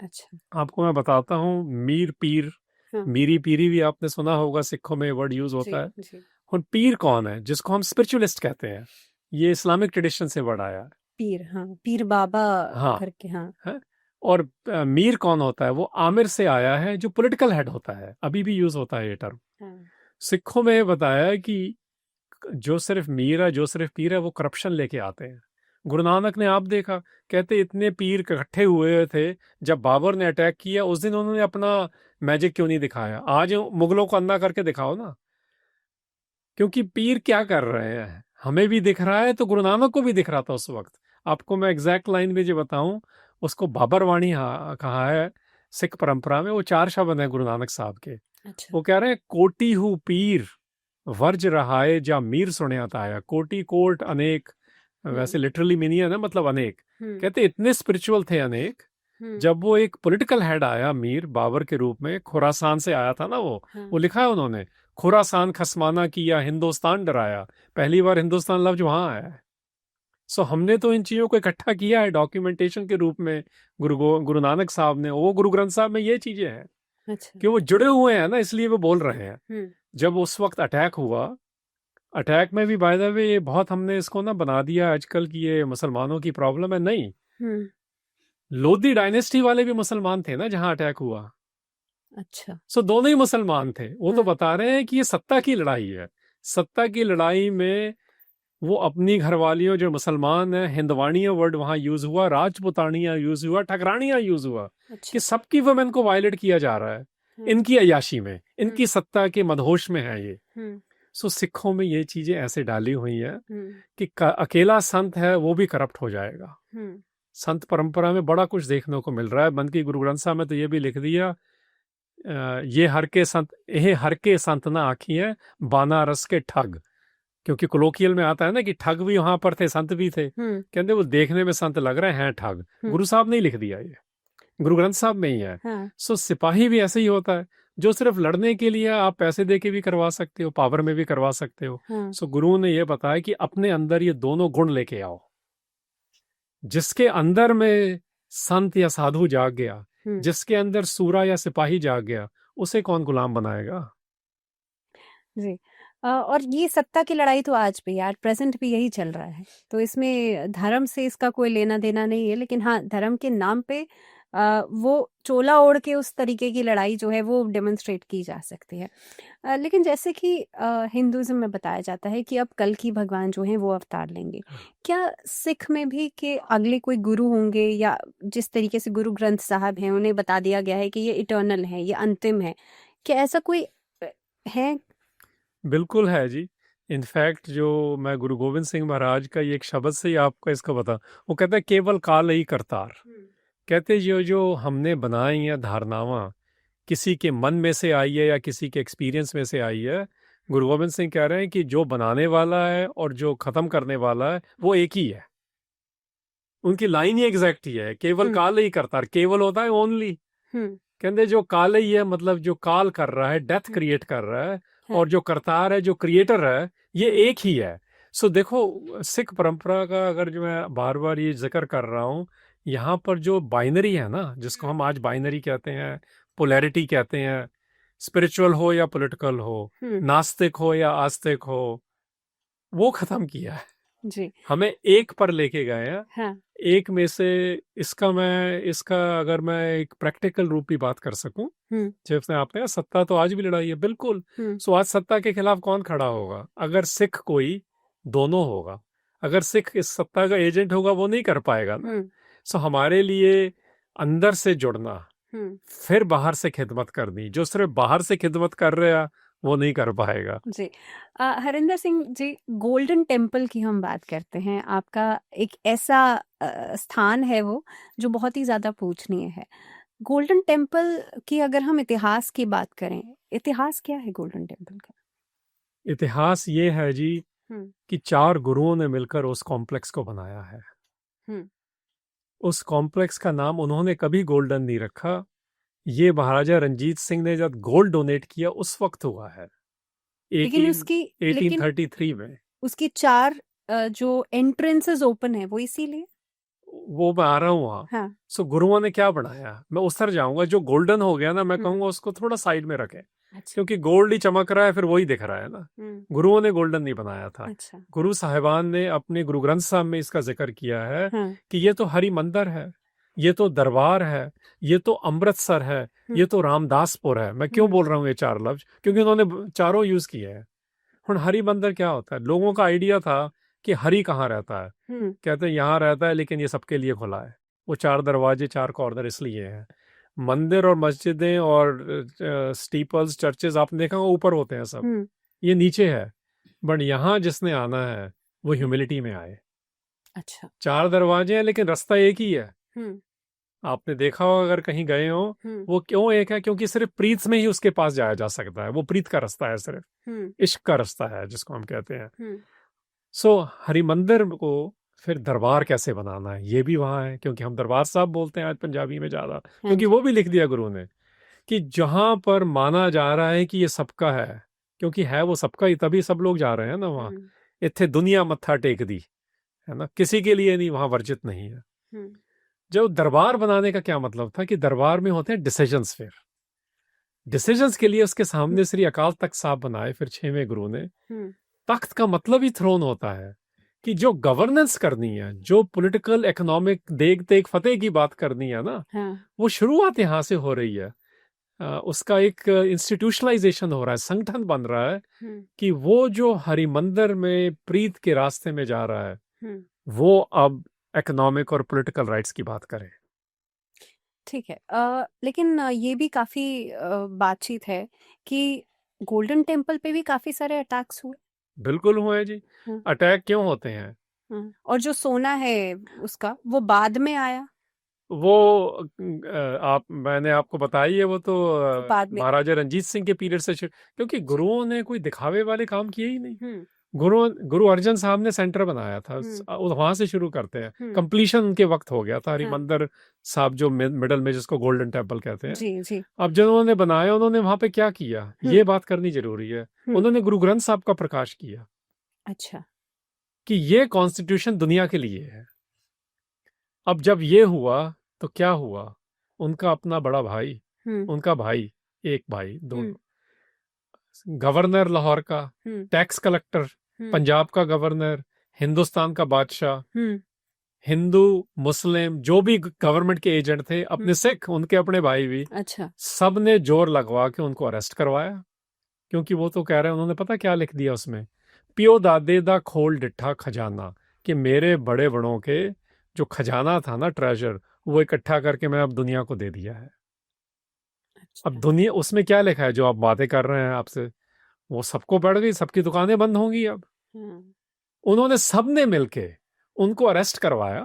अच्छा, आपको मैं बताता हूँ, मीर पीर, मीरी पीरी भी आपने सुना होगा, सिखों में वर्ड यूज होता है। और पीर कौन है? जिसको हम स्पिरिचुअलिस्ट कहते हैं। ये इस्लामिक ट्रेडिशन से वर्ड आया है, पीर। पीर बाबा करके। है? और मीर कौन होता है? वो आमिर से आया है, जो पॉलिटिकल हेड होता है। अभी भी यूज होता है ये टर्म। सिखों में बताया है कि जो सिर्फ मीर है, जो सिर्फ पीर है, वो करप्शन लेके आते हैं। गुरु नानक ने आप देखा, कहते इतने पीर इकट्ठे हुए थे जब बाबर ने अटैक किया, उस दिन उन्होंने अपना मैजिक क्यों नहीं दिखाया? आज मुगलों को अंधा करके दिखाओ ना। क्योंकि पीर क्या कर रहे हैं हमें भी दिख रहा है, तो गुरु नानक को भी दिख रहा था उस वक्त। आपको मैं एग्जैक्ट लाइन में जो बताऊं, उसको बाबर वाणी कहा है सिख परंपरा में। वो 4 शब्द हैं गुरु नानक साहब के। अच्छा। वो कह रहे हैं, कोटि हूँ पीर वर्ज रहाए जा मीर सुने ताया। कोटि, कोट, अनेक, वैसे लिटरली मीनिंग है ना, मतलब अनेक। कहते इतने स्पिरिचुअल थे अनेक, जब वो एक पॉलिटिकल हेड आया, मीर बाबर के रूप में, खुरासान से आया था ना वो लिखा है उन्होंने, खुरासान खसमाना किया, हिंदुस्तान डराया। पहली बार हिंदुस्तान लफ्ज वहां आया है। सो हमने तो इन चीजों को इकट्ठा किया है डॉक्यूमेंटेशन के रूप में। गुरु नानक साहब ने, वो गुरु ग्रंथ साहब में ये चीजें हैं। अच्छा। कि वो जुड़े हुए हैं ना, इसलिए वो बोल रहे हैं। जब उस वक्त अटैक हुआ, अटैक में भी बाय द वे ये बहुत हमने इसको ना बना दिया आजकल की ये मुसलमानों की प्रॉब्लम है, नहीं। लोधी डायनेस्टी वाले भी मुसलमान थे ना जहां अटैक हुआ। अच्छा। सो दोनों ही मुसलमान थे। वो तो हाँ। बता रहे हैं कि ये सत्ता की लड़ाई है। सत्ता की लड़ाई में वो अपनी घरवालियों जो मुसलमान है, हिंदवाणिया वर्ड वहां यूज हुआ, राजपुतानिया यूज हुआ, ठकरानिया यूज हुआ, अच्छा। कि सबकी वुमेन को वायलेट किया जा रहा है इनकी अय्याशी में, इनकी सत्ता के मदहोश में है ये। सो सिखों में ये चीजें ऐसे डाली हुई है कि अकेला संत है वो भी करप्ट हो जाएगा। संत परंपरा में बड़ा कुछ देखने को मिल रहा है। बंद की गुरु ग्रंथ साहब में तो ये भी लिख दिया, ये हर के संत ना आखी है, बानारस के ठग। क्योंकि कोलोकियल में आता है ना कि ठग भी वहां पर थे, संत भी थे। कहते वो देखने में संत लग रहे हैं ठग। गुरु साहब ने ही लिख दिया, ये गुरु ग्रंथ साहब में ही है। हाँ। सो सिपाही भी ऐसे ही होता है, जो सिर्फ लड़ने के लिए आप पैसे दे के भी करवा सकते हो, पावर में भी करवा सकते हो। हाँ। सो गुरु ने ये बताया कि अपने अंदर ये दोनों गुण लेके आओ। जिसके अंदर में संत या साधु जाग गया, जिसके अंदर सूरा या सिपाही जाग गया, उसे कौन गुलाम बनाएगा। जी। और ये सत्ता की लड़ाई तो आज भी यार प्रेजेंट भी यही चल रहा है, तो इसमें धर्म से इसका कोई लेना देना नहीं है। लेकिन हाँ, धर्म के नाम पे वो चोला ओढ़ के उस तरीके की लड़ाई जो है वो डेमोन्स्ट्रेट की जा सकती है। लेकिन जैसे कि हिंदुइज्म में बताया जाता है कि अब कल की भगवान जो हैं वो अवतार लेंगे। क्या सिख में भी कि अगले कोई गुरु होंगे, या जिस तरीके से गुरु ग्रंथ साहब हैं उन्हें बता दिया गया है कि ये इटर्नल है, ये अंतिम है, क्या ऐसा कोई है? बिल्कुल है जी। इनफैक्ट जो मैं गुरु गोविंद सिंह महाराज का ये एक शब्द से ही आपको इसका बता, वो कहता है केवल काल ही करतार। कहते जो जो हमने बनाई है धारणावां, किसी के मन में से आई है या किसी के एक्सपीरियंस में से आई है। गुरु गोविंद सिंह कह रहे हैं कि जो बनाने वाला है और जो खत्म करने वाला है वो एक ही है। उनकी लाइन ही एग्जैक्ट ही है, केवल काल ही करतार। केवल होता है ओनली। कहते जो काल ही है, मतलब जो काल कर रहा है, डेथ क्रिएट कर रहा है, और जो करतार है, जो क्रिएटर है, ये एक ही है। सो देखो, सिख परंपरा का अगर जो मैं बार बार ये जिक्र कर रहा हूँ, यहाँ पर जो बाइनरी है ना, जिसको हम आज बाइनरी कहते हैं, पोलैरिटी कहते हैं, स्पिरिचुअल हो या पॉलिटिकल हो, नास्तिक हो या आस्तिक हो, वो खत्म किया है जी। हमें एक पर लेके गए हैं। हाँ। एक में से इसका अगर मैं एक प्रैक्टिकल रूप की बात कर सकूं, जैसे आपने कहा सत्ता तो आज भी लड़ाई है, बिल्कुल। सो आज सत्ता के खिलाफ कौन खड़ा होगा? अगर सिख कोई, दोनों होगा। अगर सिख इस सत्ता का एजेंट होगा वो नहीं कर पाएगा ना। सो हमारे लिए अंदर से जुड़ना, फिर बाहर से खिदमत करनी। जो सिर्फ बाहर से खिदमत कर रहा वो नहीं कर पाएगा। जी। हरिंदर सिंह जी, गोल्डन टेम्पल की हम बात करते हैं, आपका एक ऐसा स्थान है वो जो बहुत ही ज़्यादा पूजनीय है। गोल्डन टेम्पल की अगर हम इतिहास की बात करें, इतिहास क्या है गोल्डन टेम्पल का? इतिहास ये है जी कि 4 गुरुओं ने मिलकर उस कॉम्प्लेक्स को बनाया है। उस कॉम्प्लेक्स का नाम उन्होंने कभी गोल्डन नहीं रखा। ये महाराजा रंजीत सिंह ने जब गोल्ड डोनेट किया उस वक्त हुआ है, लेकिन 1833 में। उसकी 4 जो एंट्रेंसेस ओपन है वो इसीलिए। वो मैं आ रहा हूँ वहाँ। हाँ। सो गुरुओं ने क्या बनाया, मैं उस तरह जाऊंगा। जो गोल्डन हो गया ना, मैं कहूंगा उसको थोड़ा साइड में रखें। अच्छा। क्योंकि गोल्ड ही चमक रहा है, फिर वही दिख रहा है ना। गुरुओं ने गोल्डन नहीं बनाया था। अच्छा। गुरु साहिबान ने अपने गुरु ग्रंथ साहब में इसका जिक्र किया है। हाँ। कि ये तो हरि मंदिर है, ये तो दरबार है, ये तो अमृतसर है, ये तो रामदासपुर है। मैं क्यों बोल रहा हूँ ये 4 लफ्ज? क्योंकि उन्होंने चारों यूज किए हैं। हुण हरि मंदिर क्या होता है? लोगों का आइडिया था कि हरि कहाँ रहता है। कहते हैं यहाँ रहता है, लेकिन ये सबके लिए खुला है। वो 4 दरवाजे, 4 कॉर्नर इसलिए हैं। मंदिर और मस्जिदें और स्टीपल्स, चर्चेज आपने देखा ऊपर होते हैं सब, ये नीचे है। बट यहाँ जिसने आना है वो ह्यूमिलिटी में आए। अच्छा। 4 दरवाजे हैं लेकिन रास्ता एक ही है। आपने देखा हो अगर कहीं गए हो, वो क्यों एक है? क्योंकि सिर्फ प्रीत में ही उसके पास जाया जा सकता है। वो प्रीत का रास्ता है, सिर्फ इश्क का रास्ता है जिसको हम कहते हैं। सो हरि मंदिर को फिर दरबार कैसे बनाना है, ये भी वहां है। क्योंकि हम दरबार साहब बोलते हैं आज पंजाबी में ज्यादा, क्योंकि वो भी लिख दिया गुरु ने कि जहां पर माना जा रहा है कि ये सबका है, क्योंकि है वो सबका ही, तभी सब लोग जा रहे हैं ना वहां। इत्थे दुनिया मत्था टेक दी है ना, किसी के लिए नहीं, वहां वर्जित नहीं है। जो दरबार बनाने का क्या मतलब था कि दरबार में होते हैं डिसीजंस। फिर डिसीजंस के लिए उसके सामने श्री अकाल तख्त साहब बनाए फिर 6वें गुरु ने। हम्म, तख्त का मतलब ही थ्रोन होता है कि जो गवर्नेंस करनी है, जो पॉलिटिकल इकोनॉमिक देग तेग फतेह की बात करनी है ना, हाँ, वो शुरुआत यहाँ से हो रही है। उसका एक इंस्टीट्यूशनलाइजेशन हो रहा है, संगठन बन रहा है कि वो जो हरिमंदिर में प्रीत के रास्ते में जा रहा है वो अब इकोनॉमिक और पॉलिटिकल राइट्स की बात करे। ठीक है। लेकिन ये भी काफी बातचीत है कि गोल्डन टेम्पल पे भी काफी सारे अटैक्स हुए। बिल्कुल हुए जी। हाँ, अटैक क्यों होते हैं? हाँ। और जो सोना है उसका वो बाद में आया। वो मैंने आपको बताई है, वो तो बाद में। महाराजा रंजीत सिंह के पीरियड से क्योंकि गुरुओं ने कोई दिखावे वाले काम किए ही नहीं। हम्म, गुरु गुरु अर्जन साहब ने सेंटर बनाया था, वहां से शुरू करते हैं। कंप्लीशन उनके वक्त हो गया था हरिमंदिर साहब जो मिडल में जिसको गोल्डन टेम्पल कहते हैं। जी जी। अब जब उन्होंने बनाया उन्होंने वहां पे क्या किया ये बात करनी जरूरी है। उन्होंने गुरु ग्रंथ साहब का प्रकाश किया। अच्छा। कि ये कॉन्स्टिट्यूशन दुनिया के लिए है। अब जब ये हुआ तो क्या हुआ, उनका अपना बड़ा भाई, उनका भाई, एक भाई दोनों, गवर्नर लाहौर का, टैक्स कलेक्टर, पंजाब का गवर्नर, हिंदुस्तान का बादशाह, हिंदू मुस्लिम जो भी गवर्नमेंट के एजेंट थे, अपने सिख, उनके अपने भाई भी, अच्छा। सब ने जोर लगवा के उनको अरेस्ट करवाया। क्योंकि वो तो कह रहे हैं, उन्होंने पता क्या लिख दिया उसमें, पियो दादे दा खोल डिठा खजाना, कि मेरे बड़े बड़ों के जो खजाना था ना, ट्रेजर, वो इकट्ठा करके मैं अब दुनिया को दे दिया है। अच्छा। अब दुनिया उसमें क्या लिखा है जो आप बातें कर रहे हैं आपसे, वो सबको बढ़ गई, सबकी दुकानें बंद होंगी अब। उन्होंने सबने मिलके उनको अरेस्ट करवाया,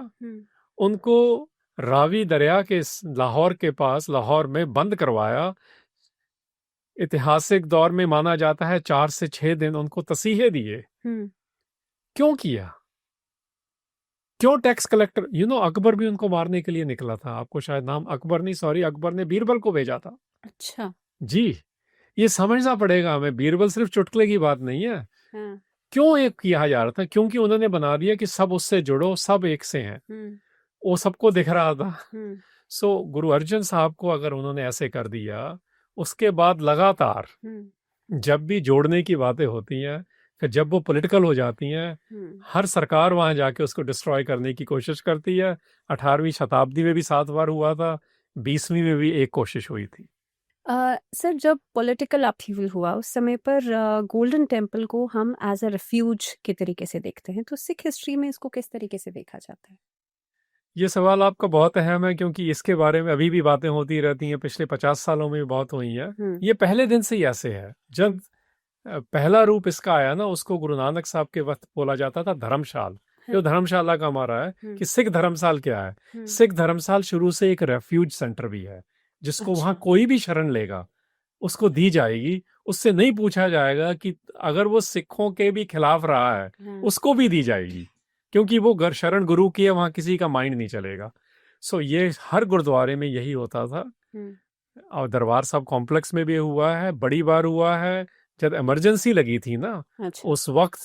उनको रावी दरिया के लाहौर के पास, लाहौर में बंद करवाया। ऐतिहासिक दौर में माना जाता है 4 से 6 दिन उनको तसीहे दिए। क्यों किया? क्यों टैक्स कलेक्टर? अकबर भी उनको मारने के लिए निकला था। आपको शायद नाम, अकबर नहीं, सॉरी, अकबर ने बीरबल को भेजा था। अच्छा। जी, ये समझना पड़ेगा हमें, बीरबल सिर्फ चुटकुले की बात नहीं है। क्यों एक किया जा रहा था? क्योंकि उन्होंने बना दिया कि सब उससे जुड़ो, सब एक से हैं। वो सबको दिख रहा था। सो गुरु अर्जन साहब को अगर उन्होंने ऐसे कर दिया, उसके बाद लगातार जब भी जोड़ने की बातें होती हैं, फिर जब वो पॉलिटिकल हो जाती हैं, हर सरकार वहां जाके उसको डिस्ट्रॉय करने की कोशिश करती है। 18वीं शताब्दी में भी 7 बार हुआ था, 20वीं में भी एक कोशिश हुई थी। सर, जब पॉलिटिकल अपहीवल हुआ उस समय पर गोल्डन टेम्पल को हम एज अ रेफ्यूज के तरीके से देखते हैं, तो सिख हिस्ट्री में इसको किस तरीके से देखा जाता है? ये सवाल आपका बहुत अहम है, क्योंकि इसके बारे में अभी भी बातें होती रहती हैं, पिछले 50 सालों में भी बहुत हुई हैं। ये पहले दिन से ही ऐसे है। जब पहला रूप इसका आया ना, उसको गुरु नानक साहब के वक्त बोला जाता था धर्मशाल। जो धर्मशाला का हमारा है कि सिख धर्मशाल क्या है, सिख धर्मशाल शुरू से एक रेफ्यूज सेंटर भी है, जिसको वहां कोई भी शरण लेगा उसको दी जाएगी। उससे नहीं पूछा जाएगा कि अगर वो सिखों के भी खिलाफ रहा है उसको भी दी जाएगी, क्योंकि वो शरण गुरु की है, वहां किसी का माइंड नहीं चलेगा। सो ये हर गुरुद्वारे में यही होता था। और दरबार साहब कॉम्प्लेक्स में भी हुआ है, बड़ी बार हुआ है। जब इमरजेंसी लगी थी ना, अच्छा। उस वक्त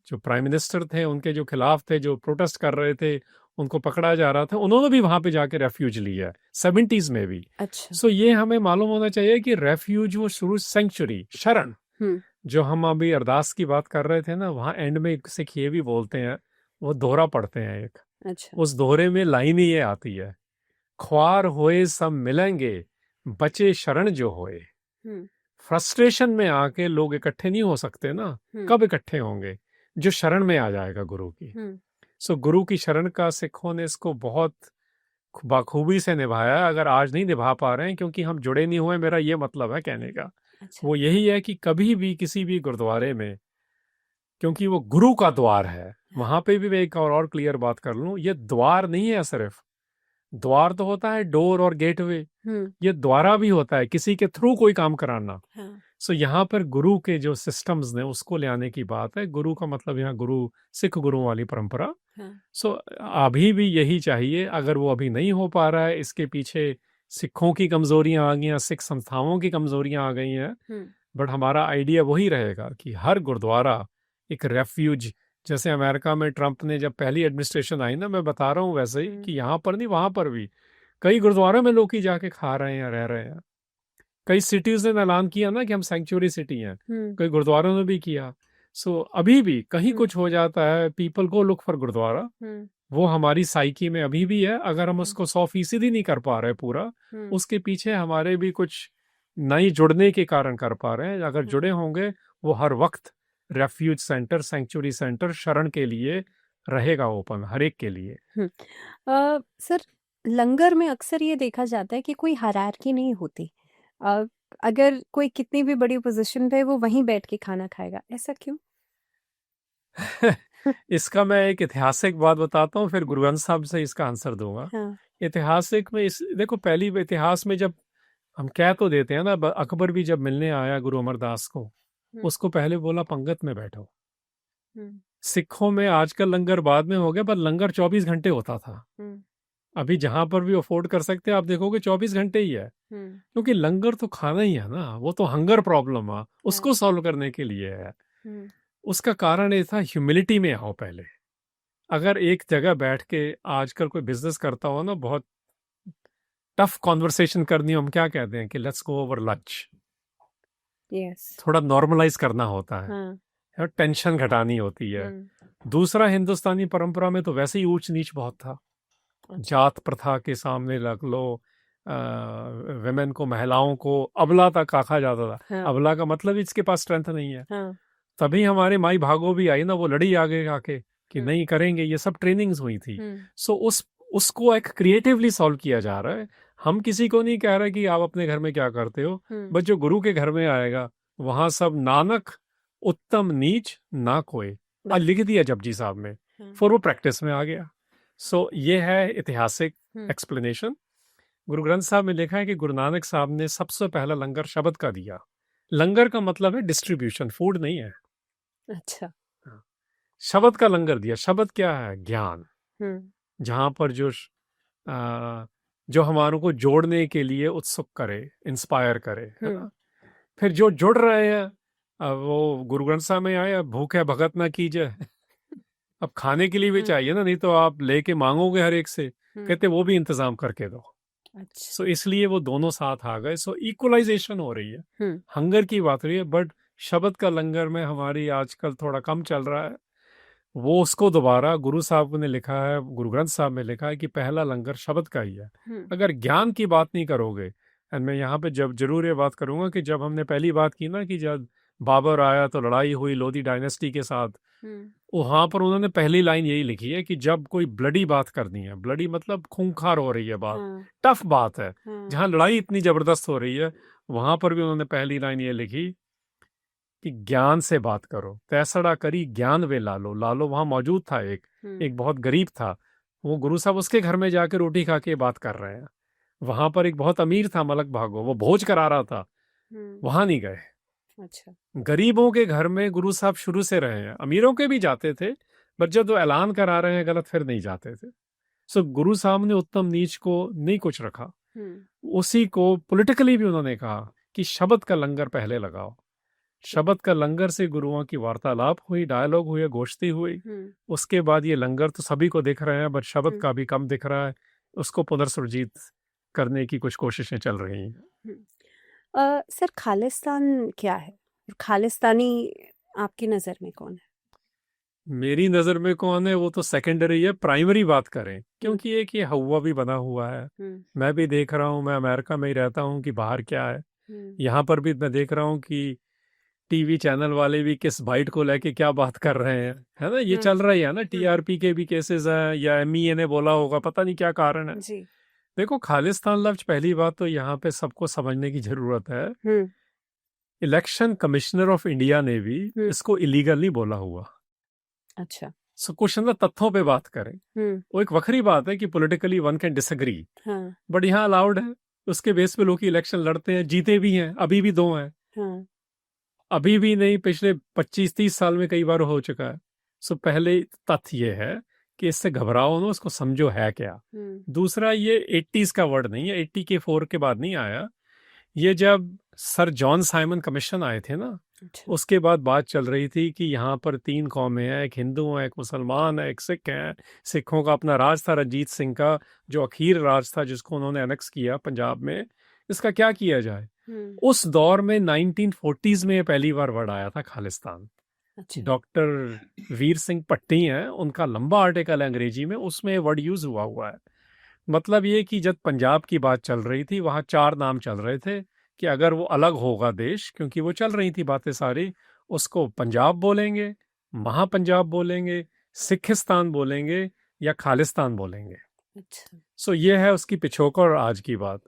जो प्राइम मिनिस्टर थे, उनके जो खिलाफ थे, जो प्रोटेस्ट कर रहे थे, उनको पकड़ा जा रहा था, उन्होंने भी वहां पे जाके रेफ्यूज लिया 70s में भी। अच्छा। सो ये हमें मालूम होना चाहिए कि रेफ्यूज वो शुरू सेंचुरी शरण, जो हम अभी अरदास की बात कर रहे थे ना, वहां एंड में सिख ये भी बोलते हैं, वो दोहरा पढ़ते हैं एक। अच्छा। उस दोहरे में लाइन ही ये आती है, ख्वार होए सब मिलेंगे, बचे शरण जो होए। फ्रस्ट्रेशन में आके लोग इकट्ठे नहीं हो सकते ना, कब इकट्ठे होंगे? जो शरण में आ जाएगा गुरु की। सो गुरु की शरण का सिखों ने इसको बहुत बाखूबी से निभाया। अगर आज नहीं निभा पा रहे हैं क्योंकि हम जुड़े नहीं हुए, मेरा ये मतलब है कहने का। अच्छा। वो यही है कि कभी भी किसी भी गुरुद्वारे में, क्योंकि वो गुरु का द्वार है, वहां पे भी मैं एक और क्लियर बात कर लूं, ये द्वार नहीं है सिर्फ। द्वार तो होता है डोर और गेटवे, ये द्वारा भी होता है किसी के थ्रू कोई काम कराना। सो यहाँ पर गुरु के जो सिस्टम्स ने उसको ले आने की बात है। गुरु का मतलब यहाँ गुरु, सिख गुरुओं वाली परंपरा। सो अभी भी यही चाहिए। अगर वो अभी नहीं हो पा रहा है, इसके पीछे सिखों की कमजोरियां आ गई हैं, सिख संस्थाओं की कमजोरियां आ गई हैं। बट हमारा आइडिया वही रहेगा कि हर गुरुद्वारा एक रेफ्यूज, जैसे अमेरिका में ट्रंप ने जब पहली एडमिनिस्ट्रेशन आई ना, मैं बता रहा हूँ वैसे ही, कि यहाँ पर नहीं वहां पर भी कई गुरुद्वारों में लोग ही जाके खा रहे हैं, रह रहे हैं। कई सिटीज ने ऐलान किया ना कि हम सैंक्चुअरी सिटी हैं, कई गुरुद्वारों ने भी किया। सो अभी भी कहीं कुछ हो जाता है, पीपल को लुक फॉर गुरुद्वारा। वो हमारी साइकी में अभी भी है। अगर हम उसको 100% नहीं कर पा रहे पूरा, उसके पीछे हमारे भी कुछ नई जुड़ने के कारण कर पा रहे हैं। अगर जुड़े होंगे, वो हर वक्त रेफ्यूज सेंटर, सैंक्चुअरी सेंटर, शरण के लिए रहेगा ओपन, हर एक के लिए। सर, लंगर में अक्सर ये देखा जाता है कि कोई हायरार्की नहीं होती। अ, अगर कोई कितनी भी बड़ी पोजीशन पे है, वो वहीं बैठ के खाना खाएगा, ऐसा क्यों? इसका मैं एक ऐतिहासिक बात बताता हूँ, फिर गुरु ग्रंथ साहब से इसका आंसर दूंगा। हाँ। ऐतिहासिक में देखो, पहली इतिहास में जब हम कह तो देते हैं ना, अकबर भी जब मिलने आया गुरु अमरदास को, उसको पहले बोला पंगत में बैठो। सिखों में आजकल लंगर बाद में हो गया, पर लंगर 24 घंटे होता था। अभी जहां पर भी अफोर्ड कर सकते हैं आप देखोगे 24 घंटे ही है, क्योंकि लंगर तो खाना ही है ना, वो तो हंगर प्रॉब्लम है, उसको सॉल्व करने के लिए है। उसका कारण ये था, ह्यूमिलिटी में आओ पहले। अगर एक जगह बैठ के आजकल कोई बिजनेस करता हो ना, बहुत टफ कॉन्वर्सेशन करनी हो, हम क्या कहते हैं कि लेट्स गो ओवर लंच। थोड़ा नॉर्मलाइज करना होता है, टेंशन घटानी होती है। दूसरा, हिंदुस्तानी परंपरा में तो वैसे ही ऊंच नीच बहुत था। जात प्रथा के सामने रख लो, विमेन को, महिलाओं को अबला तक आखा जाता था। अबला का मतलब इसके पास स्ट्रेंथ नहीं है। तभी हमारे माई भागो भी आई ना, वो लड़ी आगे आके कि नहीं करेंगे, ये सब ट्रेनिंग्स हुई थी। सो उसको एक क्रिएटिवली सॉल्व किया जा रहा है। हम किसी को नहीं कह रहे कि आप अपने घर में क्या करते हो, बट जो गुरु के घर में आएगा, वहां सब नानक उत्तम नीच ना कोई लिख दिया जपजी साहब में, फिर वो प्रैक्टिस में आ गया। सो ये है ऐतिहासिक एक्सप्लेनेशन। गुरु ग्रंथ साहब में लिखा है कि गुरु नानक साहब ने सबसे पहला लंगर शब्द का दिया। लंगर का मतलब है डिस्ट्रीब्यूशन, फूड नहीं है। अच्छा। शब्द का लंगर दिया। शब्द क्या है? ज्ञान। जहां पर जो हमारों को जोड़ने के लिए उत्सुक करे, इंस्पायर करे, है ना। फिर जो जुड़ रहे हैं, वो गुरु ग्रंथ साहब में आया, भूखे भगत ना कीजिए। अब खाने के लिए भी चाहिए ना, नहीं तो आप लेके मांगोगे हर एक से, कहते वो भी इंतजाम करके दो। अच्छा। सो इसलिए वो दोनों साथ आ गए। सो इक्वलाइजेशन हो रही है, हंगर की बात हो रही है, बट शब्द का लंगर में हमारी आजकल थोड़ा कम चल रहा है। वो उसको दोबारा गुरु साहब ने लिखा है, गुरु ग्रंथ साहब में लिखा है कि पहला लंगर शब्द का ही है। अगर ज्ञान की बात नहीं करोगे, एंड मैं यहाँ पे जब जरूर ये बात करूंगा कि जब हमने पहली बात की ना कि जब बाबर आया तो लड़ाई हुई लोधी डायनेस्टी के साथ, वहां पर उन्होंने पहली लाइन यही लिखी है कि जब कोई ब्लडी बात करनी है, ब्लडी मतलब खूंखार हो रही है बात, टफ बात है, जहां लड़ाई इतनी जबरदस्त हो रही है, वहां पर भी उन्होंने पहली लाइन ये लिखी कि ज्ञान से बात करो। तैसड़ा करी ज्ञान वे लालो। लालो वहां मौजूद था, एक बहुत गरीब था, वो गुरु साहब उसके घर में जाके रोटी खा के बात कर रहे हैं। वहां पर एक बहुत अमीर था, मलक भागो, वो भोज करा रहा था, वहां नहीं गए। अच्छा। गरीबों के घर में गुरु साहब शुरू से रहे हैं, अमीरों के भी जाते थे, बट जब वो ऐलान करा रहे हैं गलत, फिर नहीं जाते थे। सो गुरु साहब ने उत्तम नीच को नहीं कुछ रखा, उसी को पॉलिटिकली भी उन्होंने कहा कि शब्द का लंगर पहले लगाओ। शब्द का लंगर से गुरुओं की वार्तालाप हुई, डायलॉग हुई, गोष्ठी हुई। उसके बाद ये लंगर तो सभी को दिख रहे हैं, बट शब्द का भी कम दिख रहा है। उसको पुनर्सुरजीत करने की कुछ कोशिशें चल रही हैं। सर, खालिस्तान क्या है? खालिस्तानी आपकी नजर में कौन है? मेरी नजर में कौन है वो तो सेकेंडरी है। प्राइमरी बात करें, क्योंकि एक ये हवा भी बना हुआ है। मैं भी देख रहा हूँ, मैं अमेरिका में ही रहता हूँ, कि बाहर क्या है। यहाँ पर भी मैं देख रहा हूँ कि टीवी चैनल वाले भी किस बाइट को लेके क्या बात कर रहे हैं, है ना। ये चल रही है ना, टीआरपी के भी केसेस हैं, या एमईए ने बोला होगा, पता नहीं क्या कारण है जी। देखो, खालिस्तान लफ्ज, पहली बात तो यहाँ पे सबको समझने की जरूरत है। इलेक्शन कमिश्नर ऑफ इंडिया ने भी इसको इलीगल नहीं बोला हुआ। अच्छा। सो क्वेश्चन ना तथ्यों पे बात करें। वो एक वखरी बात है कि politically one can disagree, but यहाँ अलाउड है। उसके बेस पे लोग इलेक्शन लड़ते हैं, जीते भी हैं, अभी भी 2 हैं। अभी भी नहीं, पिछले 25-30 साल में कई बार हो चुका है। सो पहले तथ्य ये है कि इससे घबराओ ना, उसको समझो है क्या। दूसरा, ये 80s का वर्ड नहीं है, 80 के 4 के बाद नहीं आया। ये जब सर जॉन साइमन कमीशन आए थे ना, अच्छा। उसके बाद बात चल रही थी कि यहाँ पर 3 कौमें हैं, एक हिंदू है, एक मुसलमान है, एक सिख है। सिखों का अपना राज था रंजीत सिंह का, जो अखीर राज था जिसको उन्होंने एनेक्स किया पंजाब में। इसका क्या किया जाए? उस दौर में 1940s में पहली बार वर्ड आया था खालिस्तान। अच्छा। डॉक्टर वीर सिंह पट्टी हैं, उनका लंबा आर्टिकल है अंग्रेजी में, उसमें वर्ड यूज हुआ है। मतलब ये कि जब पंजाब की बात चल रही थी, वहाँ 4 नाम चल रहे थे कि अगर वो अलग होगा देश, क्योंकि वो चल रही थी बातें सारी, उसको पंजाब बोलेंगे, महापंजाब बोलेंगे, सिखिस्तान बोलेंगे या खालिस्तान बोलेंगे। अच्छा। सो ये है उसकी पिछोकड़ और आज की बात।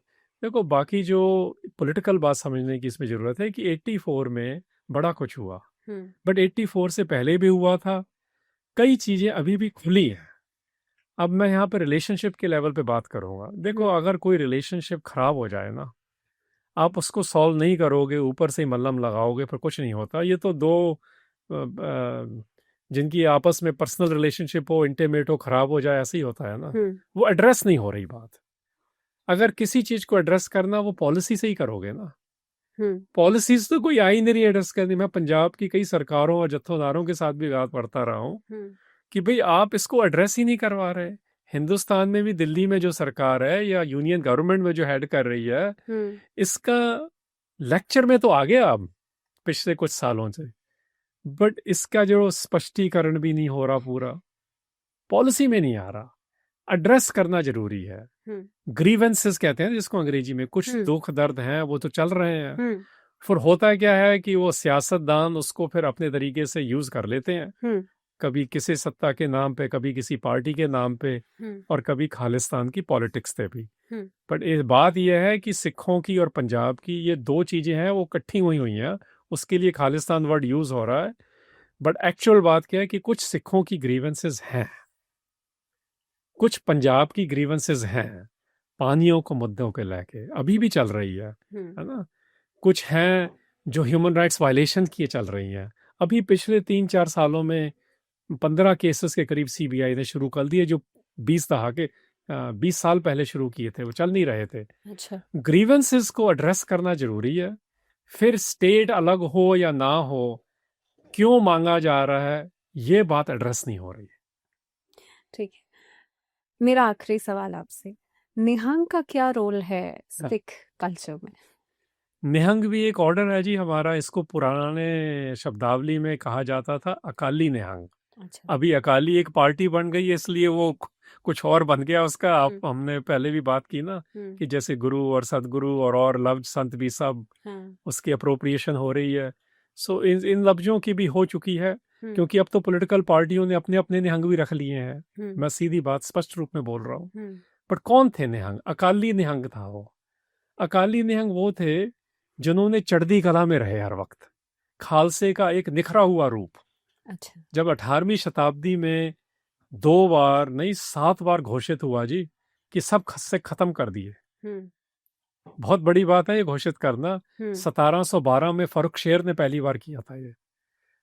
देखो, बाकी जो पॉलिटिकल बात समझने की इसमें ज़रूरत है कि 84 में बड़ा कुछ हुआ, बट 84 से पहले भी हुआ था। कई चीज़ें अभी भी खुली हैं। अब मैं यहाँ पर रिलेशनशिप के लेवल पे बात करूँगा। देखो, अगर कोई रिलेशनशिप खराब हो जाए ना, आप उसको सॉल्व नहीं करोगे, ऊपर से ही मल्लम लगाओगे, फिर कुछ नहीं होता। ये तो दो जिनकी आपस में पर्सनल रिलेशनशिप हो, इंटीमेट हो, खराब हो जाए, ऐसे ही होता है ना। वो एड्रेस नहीं हो रही बात। अगर किसी चीज को एड्रेस करना, वो पॉलिसी से ही करोगे ना। पॉलिसीज तो कोई आई नहीं रही एड्रेस करनी। मैं पंजाब की कई सरकारों और जत्थोदारों के साथ भी बात पढ़ता रहा हूँ कि भाई आप इसको एड्रेस ही नहीं करवा रहे। हिंदुस्तान में भी दिल्ली में जो सरकार है या यूनियन गवर्नमेंट में जो हेड कर रही है, इसका लेक्चर में तो आ गया अब पिछले कुछ सालों से, बट इसका जो स्पष्टीकरण भी नहीं हो रहा, पूरा पॉलिसी में नहीं आ रहा। एड्रेस करना जरूरी है। ग्रीवेंसेस कहते हैं जिसको अंग्रेजी में, कुछ दुख दर्द हैं वो तो चल रहे हैं। फिर होता क्या है कि वो सियासतदान उसको फिर अपने तरीके से यूज कर लेते हैं, कभी किसी सत्ता के नाम पे, कभी किसी पार्टी के नाम पे, और कभी खालिस्तान की पॉलिटिक्स पे भी। बट इस बात यह है कि सिखों की और पंजाब की ये दो चीजें हैं, वो इकट्ठी हुई हैं। उसके लिए खालिस्तान वर्ड यूज हो रहा है, बट एक्चुअल बात क्या है कि कुछ सिखों की ग्रीवेंसेस हैं, कुछ पंजाब की ग्रीवेंसेस हैं, पानियों को मुद्दों के लेके अभी भी चल रही है ना। कुछ हैं जो ह्यूमन राइट्स वायलेशन की चल रही हैं। अभी पिछले 3-4 सालों में 15 केसेस के करीब सीबीआई ने शुरू कर दिए, जो 20 साल पहले शुरू किए थे, वो चल नहीं रहे थे। अच्छा। ग्रीवेंसेस को एड्रेस करना जरूरी है। फिर स्टेट अलग हो या ना हो, क्यों मांगा जा रहा है, ये बात एड्रेस नहीं हो रही है। ठीक है, मेरा आखिरी सवाल आपसे, निहंग का क्या रोल है सिख कल्चर में? निहंग भी एक ऑर्डर है जी हमारा। इसको पुराने शब्दावली में कहा जाता था अकाली निहंग। अच्छा। अभी अकाली एक पार्टी बन गई है, इसलिए वो कुछ और बन गया उसका। आप हमने पहले भी बात की ना कि जैसे गुरु और सदगुरु और लफ्ज संत भी सब, उसकी अप्रोप्रिएशन हो रही है। सो इन लफ्जों की भी हो चुकी है, क्योंकि अब तो पॉलिटिकल पार्टियों ने अपने अपने निहंग भी रख लिए हैं। मैं सीधी बात स्पष्ट रूप में बोल रहा हूँ। पर कौन थे निहंग? अकाली निहंग था वो। अकाली निहंग वो थे जिन्होंने चढ़ती कला में रहे हर वक्त, खालसे का एक निखरा हुआ रूप। अच्छा। जब 18वीं शताब्दी में 2 बार नहीं 7 बार घोषित हुआ जी कि सब खस्से खत्म कर दिए। बहुत बड़ी बात है ये घोषित करना। 1712 में फर्रुखशेर ने पहली बार किया था ये।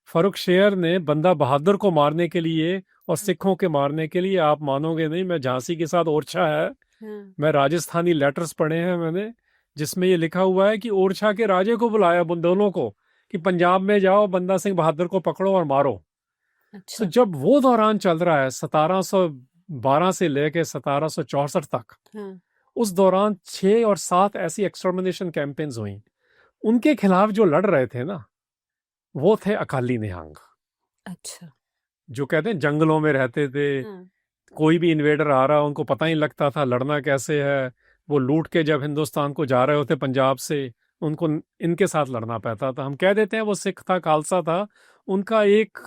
फर्रुखशेर ने बंदा बहादुर को मारने के लिए और सिखों के मारने के लिए, आप मानोगे नहीं, मैं झांसी के साथ ओरछा है, मैं राजस्थानी लेटर्स पढ़े हैं मैंने, जिसमें ये लिखा हुआ है कि ओरछा के राजे को बुलाया बुंदेलों को कि पंजाब में जाओ, बंदा सिंह बहादुर को पकड़ो और मारो। अच्छा। तो जब वो दौरान चल रहा है 1712 से लेके 1764 तक, उस दौरान 6 और 7 ऐसी एक्सटर्मिनेशन कैंपेन्स हुई। उनके खिलाफ जो लड़ रहे थे ना, वो थे अकाली निहंग। अच्छा। जो कहते हैं जंगलों में रहते थे, कोई भी इन्वेडर आ रहा, उनको पता ही लगता था लड़ना कैसे है। वो लूट के जब हिंदुस्तान को जा रहे होते पंजाब से, उनको इनके साथ लड़ना पड़ता था। हम कह देते हैं वो सिख था, खालसा था, उनका एक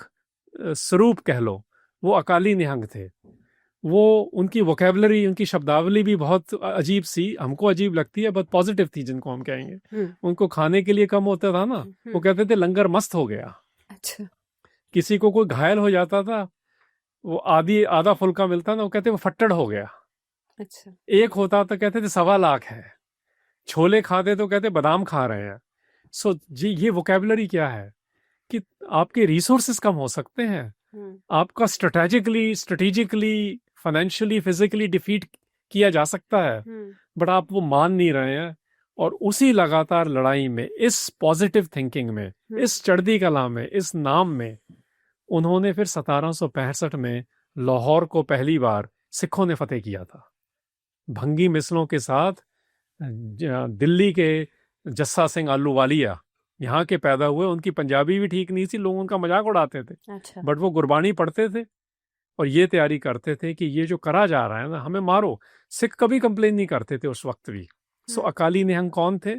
स्वरूप कह लो, वो अकाली निहंग थे। वो उनकी वोकेबलरी, उनकी शब्दावली भी बहुत अजीब सी, हमको अजीब लगती है, बहुत पॉजिटिव थी, जिनको हम कहेंगे। उनको खाने के लिए कम होता था ना, वो कहते थे लंगर मस्त हो गया। अच्छा। किसी को कोई घायल हो जाता था, वो आधा फुल्का मिलता ना, वो कहते वो फट्टड़ हो गया। अच्छा। एक होता तो कहते थे 1.25 लाख है। छोले खाते तो कहते बादाम खा रहे हैं। सो जी, ये वोकेबलरी क्या है कि आपके रिसोर्सेस कम हो सकते हैं, आपका स्ट्रेटेजिकली फाइनेंशियली फिजिकली डिफीट किया जा सकता है, बट आप वो मान नहीं रहे हैं। और उसी लगातार लड़ाई में, इस पॉजिटिव थिंकिंग में, इस चढ़ती कला में, इस नाम में, उन्होंने फिर 1765 में लाहौर को पहली बार सिखों ने फतेह किया था। भंगी मिसलों के साथ दिल्ली के जस्सा सिंह आलूवालिया यहाँ के पैदा हुए, उनकी पंजाबी भी ठीक नहीं थी, लोग उनका मजाक उड़ाते थे। अच्छा। बट वो गुरबानी पढ़ते थे और ये तैयारी करते थे कि ये जो करा जा रहा है ना, हमें मारो। सिख कभी कंप्लेन नहीं करते थे उस वक्त भी। सो अकाली निहंग कौन थे?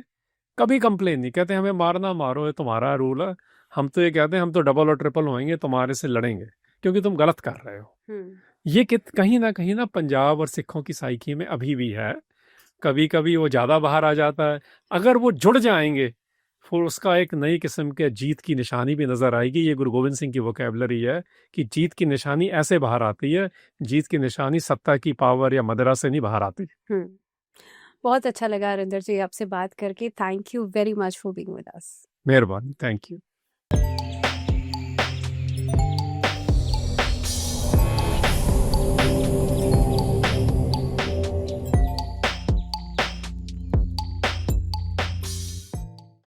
कभी कंप्लेन नहीं, कहते हमें मारना मारो, ये तुम्हारा रूल है। हम तो ये कहते हैं हम तो डबल और ट्रिपल होएंगे, तुम्हारे से लड़ेंगे क्योंकि तुम गलत कर रहे हो। ये कहीं ना पंजाब और सिखों की साइकी में अभी भी है। कभी कभी वो ज्यादा बाहर आ जाता है। अगर वो जुड़ जाएंगे फिर उसका एक नई किस्म के जीत की निशानी भी नजर आएगी। ये गुरु गोविंद सिंह की वोकैबुलरी है कि जीत की निशानी ऐसे बाहर आती है। जीत की निशानी सत्ता की पावर या मदरा से नहीं बाहर आती। बहुत अच्छा लगा अरिंदर जी आपसे बात करके। Thank you very much for being with us. मेहरबानी, थैंक यू।